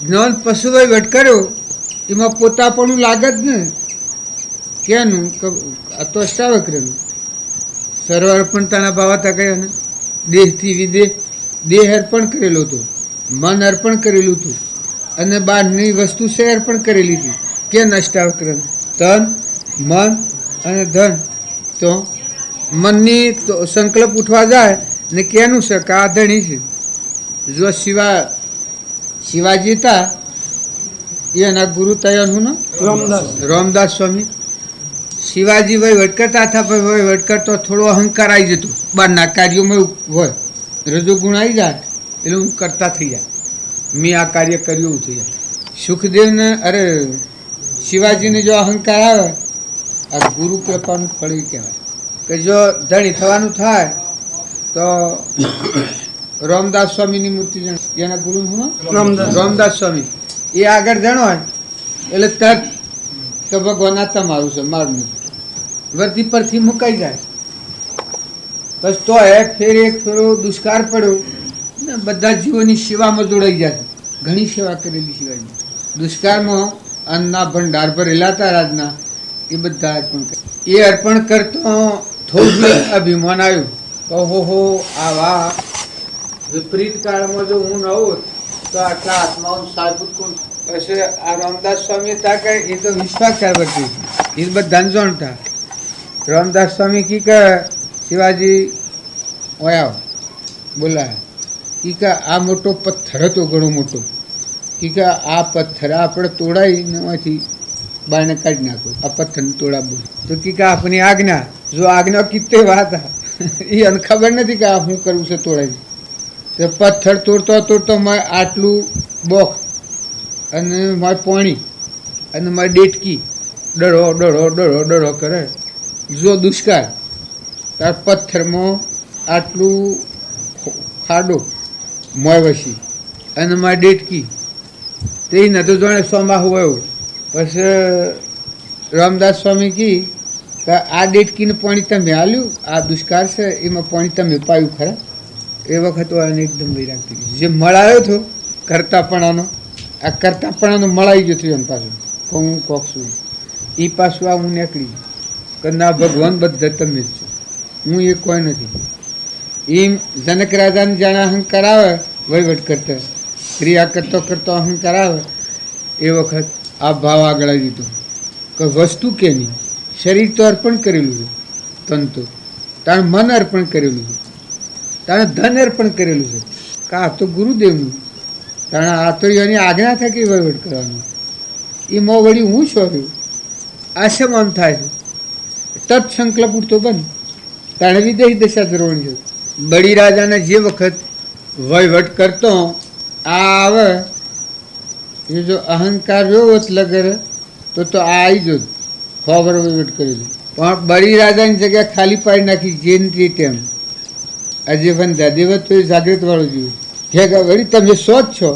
જ્ઞાન પશુ વહીવટ કર્યો એમાં પોતાપણું લાગે જ ને. ક્યાંનું? આ તો અષ્ટાવક્રનું સર્વ અર્પણતાના ભાવ હતા. કયા ને? દેહથી વિદેહ, દેહ અર્પણ કરેલું હતું, મન અર્પણ કરેલું હતું અને બહારની વસ્તુ છે અર્પણ કરેલી હતી. કેમ? અષ્ટાવક્ર તન, મન અને ધન. તો મનની તો સંકલ્પ ઉઠવા જાય ને કેનું છે કે આ ધણી છે. જો શિવાજી હતા એના ગુરુ તયાનું નામ રામદાસ સ્વામી. શિવાજી વહીવટ કરતા હતા, પણ વહીવટ કરતો થોડો અહંકાર આવી જતો. બહારના કાર્યોમાં હોય રજોગુણ આવી જાય એટલે હું કરતા થઈ જાય, મેં આ કાર્ય કર્યું એવું થઈ જાય. સુખદેવને અરે શિવાજીને જો અહંકાર આવે આ ગુરુ કૃપાનું ફળ કહેવાય. કે જો ધણી થવાનું થાય તો રામદાસ સ્વામીની મૂર્તિ એના ગુરુ રામદાસ સ્વામી એ આગળ જણો એટલે તરત તો ભગવાન આ તમારું છે, મારું નથી. વર્તી પરથી મુકાઈ જાય. બસ તો એક ફેરો દુષ્કાળ પડ્યો ને બધા જીવોની સેવામાં જોડાઈ જાય. ઘણી સેવા કરેલી શિવાજી. દુષ્કાળમાં અન્નના ભંડાર ભરેલા હતા રાજના, એ બધા અર્પણ કરે. એ અર્પણ કરતો થોડું અભિમાન આવ્યું. કહો આવા વિપરીત કાળમાં જો હું ન હોત તો આટલા આત્માઓ સાહેબ કોણ? પછી આ રામદાસ સ્વામી હતા કે એ તો વિશ્વાસ વર્તી એ બધાને જાણતા. રામદાસ સ્વામી કી કે શિવાજી ઓયા બોલાય કી કે આ મોટો પથ્થર હતો, ઘણો મોટો. કી કે આ પથ્થર આપણે તોડાઈને એમાંથી બારને કાઢી નાખો, આ પથ્થરને તોડાવવું. તો કી કે આપની આજ્ઞા. જો આજ્ઞા કિત્તે વાત એ એને ખબર નથી કે આ શું કરવું છે તોડાવી. તો પથ્થર તોડતો મેં આટલું બોક અને મારે પાણી અને મારી ડેટકી ડળો કરે. જો દુષ્કાળ તાર પથ્થરમાં આટલું ખાડો મોય વસી અને મારી ડેટકી તે નતો જાણે સોમાં હોય એવું. પછી રામદાસ સ્વામી કી કે આ ડેટકીને પાણી તમે હાલ્યું, આ દુષ્કાળ છે એમાં પાણી તમે પાયું ખરા? એ વખત એને એકદમ વૈરાગ થઈ ગયું. જે મળાયો હતો કરતાપણાનો, આ કરતાપણાનો મળાઈ ગયો થયો એમ પાછું હું કોક છું. એ પાછું આ હું નીકળી ગયું કે ના ભગવાન બધા તમે જ છો, હું એ કોઈ નથી. એમ જનક રાજાને જાણે અહંકાર આવે વહીવટ કરતા, ક્રિયા કરતો અહંકાર આવે એ વખત આ ભાવ આગળ આવી દીધો કે વસ્તુ કે નહીં, શરીર તો અર્પણ કરેલું છે, તન તો તારે મન અર્પણ કરેલું છે, તારે ધન અર્પણ કરેલું છે કે આ તો ગુરુદેવનું, તારે આ તો એની આજ્ઞા થકી વહીવટ કરવાનું. એ મો વળી હું છોડ્યું આ શેમ આમ થાય છે? તત સંકલ્પ ઉઠતો બંધ. તારે વિદેહી દશા ધરવાની છે. બળી રાજાને જે વખત વહીવટ કરતો આ આવે એ જો અહંકાર રહ્યો લગર તો આ આવી જો ખબર વહીવટ કરેલું. પણ બળી રાજાની જગ્યા ખાલી પાડી નાખી જેન તેમ. આજે બંધા દેવત તો એ જાગૃત વાળું જોયું કે વળી તમે શોધ છો.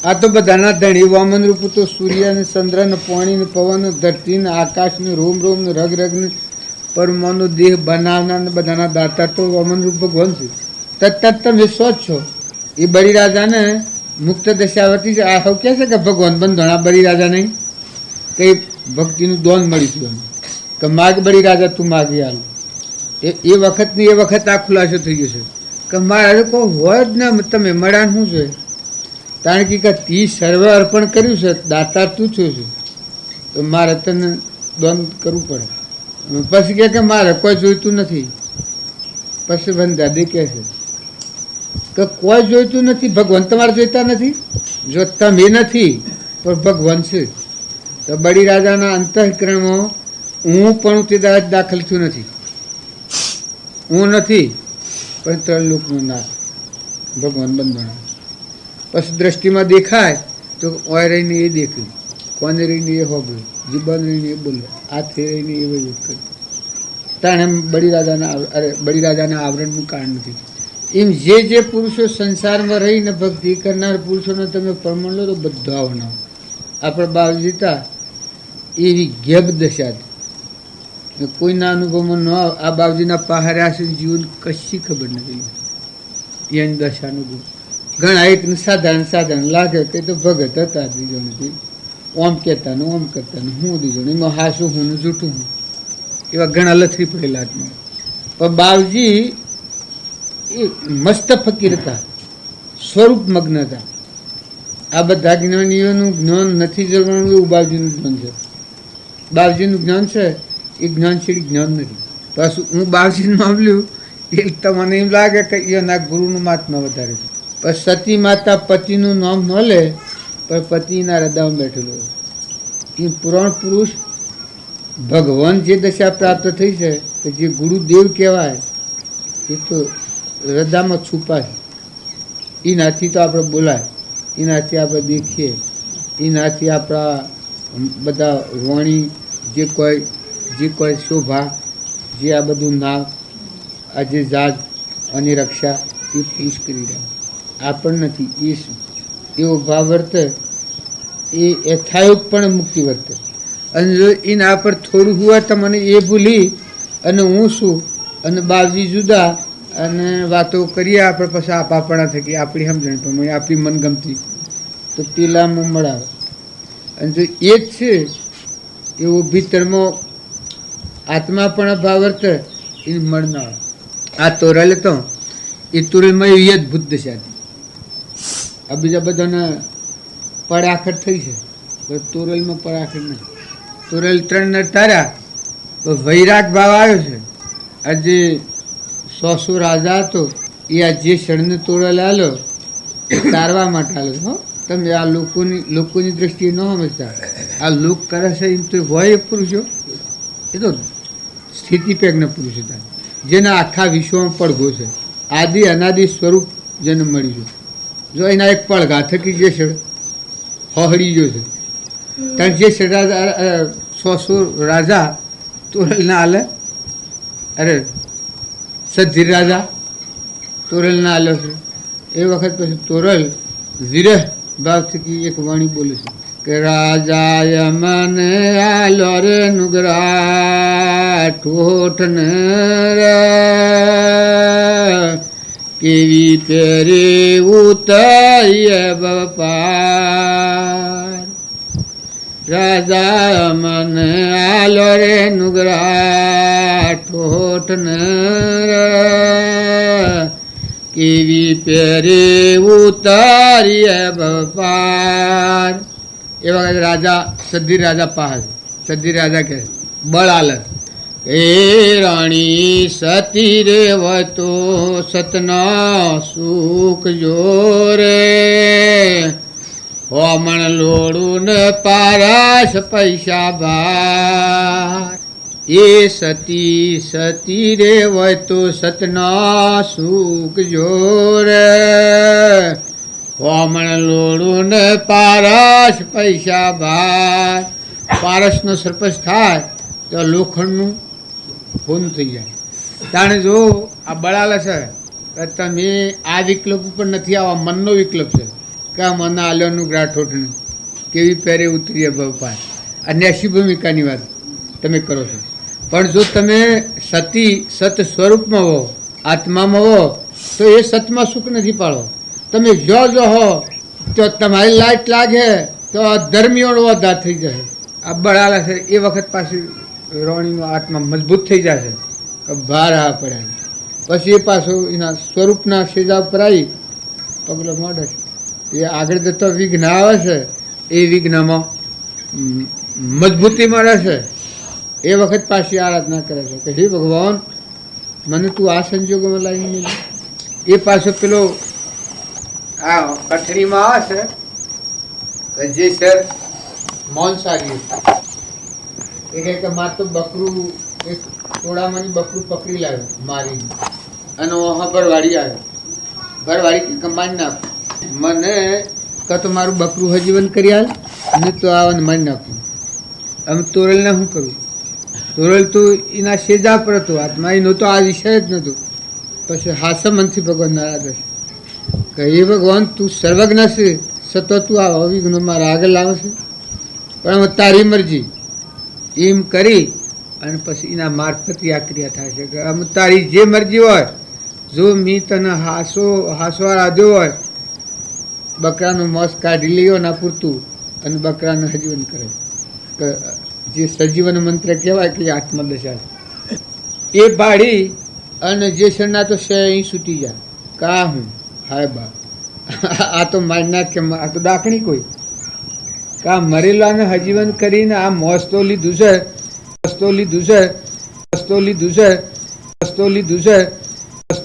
આ તો બધાના ધણી વામન રૂપ તો સૂર્ય ને ચંદ્ર ને પાણી ને પવન ધરતી ને આકાશ ને રોમ ને રગ ને પરમાનો દેહ બનાવનાર ને બધાના દાતા તો વામન રૂપ ભગવાન છે. તત્ત તમે શોધ છો. એ બળી રાજાને મુક્ત દશાવતી છે. આ હવે કહે છે કે ભગવાન બંધણા બળી રાજા નહીં, કઈ ભક્તિનું દોન મળીશું કે માગ બળી રાજા તું માગી હાલ. એ વખતની એ વખત આ ખુલાસો થઈ ગયો છે કે મારે કોઈ હોય જ ના, તમે મળ્યા શું છે? કારણ કે તી સર્વ અર્પણ કર્યું છે, દાતા તું છું છું, તો મારે તને દોન કરવું પડે. પછી કે મારે કોઈ જોઈતું નથી. પછી બંધાદી કહે છે કે કોઈ જોઈતું નથી, ભગવાન તમારે જોઈતા નથી. જો તમે નથી પણ ભગવાન છે. તો બળી રાજાના અંતઃકરણમાં હું પણ તે દાખલ થયું નથી. હું નથી પણ ત્રણ લોકનો નાથ ભગવાન બંધાણા. પછી દ્રષ્ટિમાં દેખાય તો ઓય રહીને એ દેખ્યું, કોને રહીને એ હોબળ્યું, જીબાન રહીને એ બોલ્યો, હાથે રહીને એ વહીવટ કર્યું. તાણે બળી રાજાના આવરણનું કારણ નથી. એમ જે પુરુષો સંસારમાં રહીને ભક્તિ કરનાર પુરુષોને તમે પ્રમાણ લો તો બધા આવવાના. આપણે બાવજી હતા એવી ગેબ દશા હતી. કોઈના અનુભવમાં ન આવે. આ બાવજીના પહાડ્યા છે જીવન કશી ખબર નથી એની દશાનું ગુણ. ઘણા એક સાધારણ લાગે કે તો ભગત હતા દીજો નથી, ઓમ કહેતા ને ઓમ કરતા ને હું દીજો ને એમાં હાસું હું ને જૂઠું હું, એવા ઘણા લથરી પડેલા જ. પણ બાવજી એ મસ્ત ફકીર હતા, સ્વરૂપ મગ્ન હતા. આ બધા જ્ઞાનીઓનું જ્ઞાન નથી જવાનું એવું બાવજીનું જ્ઞાન છે. બાવજીનું જ્ઞાન છે એ જ્ઞાનશીળી જ્ઞાન નથી. પાછું હું બાવજીનું નામ લ્યું એ તમને એમ લાગે કે એના ગુરુનું મહાત્મા વધારે છે. પણ સતી માતા પતિનું નામ ન લે પણ પતિના હૃદયમાં બેઠેલો એ પુરાણ પુરુષ ભગવાન જે દશા પ્રાપ્ત થઈ છે કે જે ગુરુદેવ કહેવાય એ તો હૃદયમાં છુપાય. એનાથી તો આપણે બોલાય, એનાથી આપણે દેખીએ, એનાથી આપણા બધા વાણી જે કોઈ શોભા, જે આ બધું નામ, આ જે જાત અને રક્ષા એ પુરુષ કરી રહ્યા. આપણ નથી એ શું એવો ભાવ વર્તે એ યથાયોગ પણ મુક્તિ વર્તે. અને જો એના પર થોડું હોય તો મને એ ભૂલી અને હું શું અને બાવજી જુદા અને વાતો કરીએ આપણે પછી આપાપણા થકી આપણી સમજણ પ્રમાણે આપણી મનગમતી તો પેલામાં મળાવે. અને જો એ જ છે એવો ભીતરમાં આત્મા પણ ભાવ વર્તે એ મળનાર. આ તોરલ હતો એ તોરલમાં એવી અદભુત દશા હતી. આ બીજા બધાને પડાખડ થઈ છે, તોરલમાં પડાખડ નથી. તોરલ 3 નર તાર્યા તો વૈરાગ ભાવ આવ્યો છે. આજે 100 રાજા હતો એ આ જે ક્ષણને તોરલ આલ્યો તારવા માટે આલ્યો. હો તમે આ લોકોની દ્રષ્ટિએ ન સમજતા. આ લોક કરે છે એમ તો હોય પુરુષો, એ તો સ્થિતિપેજ્ઞ પુરુષ હતા જેના આખા વિશ્વમાં પડઘો છે. આદિ અનાદિ સ્વરૂપ જેને મળી ગયું. જો એના એક પડઘા થકી જે ક્ષણ હળી ગયો છે કારણ જે ક્ષણ 100 રાજા તોરલ ના હાલે. અરે સધીર રાજા તોરલ ના હાલ્યો છે. એ વખત પછી તોરલ વિરહ ભાવ થકી એક વાણી બોલે છે કે રાજા મને આલો રે નુગરા ઠોઠ ને કેવી પેરે ઉતરીએ બપાર. રાજા મને આલો રે નુગરા ઠોઠ ને કેવી પેરે ઉતારીએ બપાર. એ વખત રાજા સધીર રાજા પાસે સધીર રાજા કહે બળ આલત એ રાણી સતી રે વતો સતના સુખ જોરે હોમણ લોડું ને પારાશ પૈસા બાર. એ સતી રે વતો સતના સુખ જોરે હોમણ લોડું ને પારસ પૈસા બાર. પારસનો સરપંચ થાય તો લોખંડનું ખૂન થઈ જાય. તાણે જો આ બળાલે છે કે તમે આ વિકલ્પ ઉપર નથી આવવા, મનનો વિકલ્પ છે કે આ મન આલ્યોનું ગ્રાઠોઠને કેવી પહેરે ઉતરીએ બપાર. આ નેશી ભૂમિકાની વાત તમે કરો છો. પણ જો તમે સત સ્વરૂપમાં હો, આત્મામાં હો તો એ સતમાં સુખ નથી પાડો. તમે જો હો તો તમારી લાઈટ લાગે તો ધર્મીઓનો વધાર થઈ જાય. આ બળાલે છે એ વખત પાછી રોણીનો આત્મા મજબૂત થઈ જશે કે ભાર હા પડ્યા. પછી એ પાછું એના સ્વરૂપના સેજા ઉપર આવી પગલો મોડે છે. એ આગળ જતો વિઘ્ન આવે છે એ વિઘ્નમાં મજબૂતી મળે છે. એ વખત પાછી આરાધના કરે છે કે હે ભગવાન મને તું આ સંજોગોમાં લાવી એ પાછો પેલો આ કઠરીમાં આવે છે જે સર મોનસારી એ કહે કે માર તો બકરું એક ટોળામાંની બકરું પકડી લાવ્યો મારી અને ઓહા ભરવાડી આવ્યો ભરવાડી કે કમાઈ નાખ મને કાં તો મારું બકરું હજીવન કરી હાલ ને તો આવવાનું મારી નાખ્યું અમે તોરલને શું કરું તોરલ તો એના સેજા પર હતો આત્મા એનો તો આ વિષય જ નહોતો પછી હાસ મનથી ભગવાન નારાજ હશે કે હે ભગવાન તું સર્વજ્ઞ છે સતત તું આ અવિઘ્નો મારા આગળ લાવે છે પણ હવે તારી મરજી એમ કરી અને પછી એના મારફત આ ક્રિયા થાય છે કે અમે તારી જે મરજી હોય જો મેં તને હાસવા રાધ્યો હોય બકરાનું મોસ કાઢી લ્યો ના પૂરતું અને બકરાનું હજીવન કરે કે જે સજીવન મંત્ર કહેવાય કે આત્મદશા એ પાડી અને જે શરણા તો શે અહીં છૂટી જાય કા હું હાય બા આ તો મારી નાખ કે આ તો ડાકણી કોઈ કા મરેલાને હજીવન કરીને આ મોસ તો લીધું છે વસ્તો લીધું છે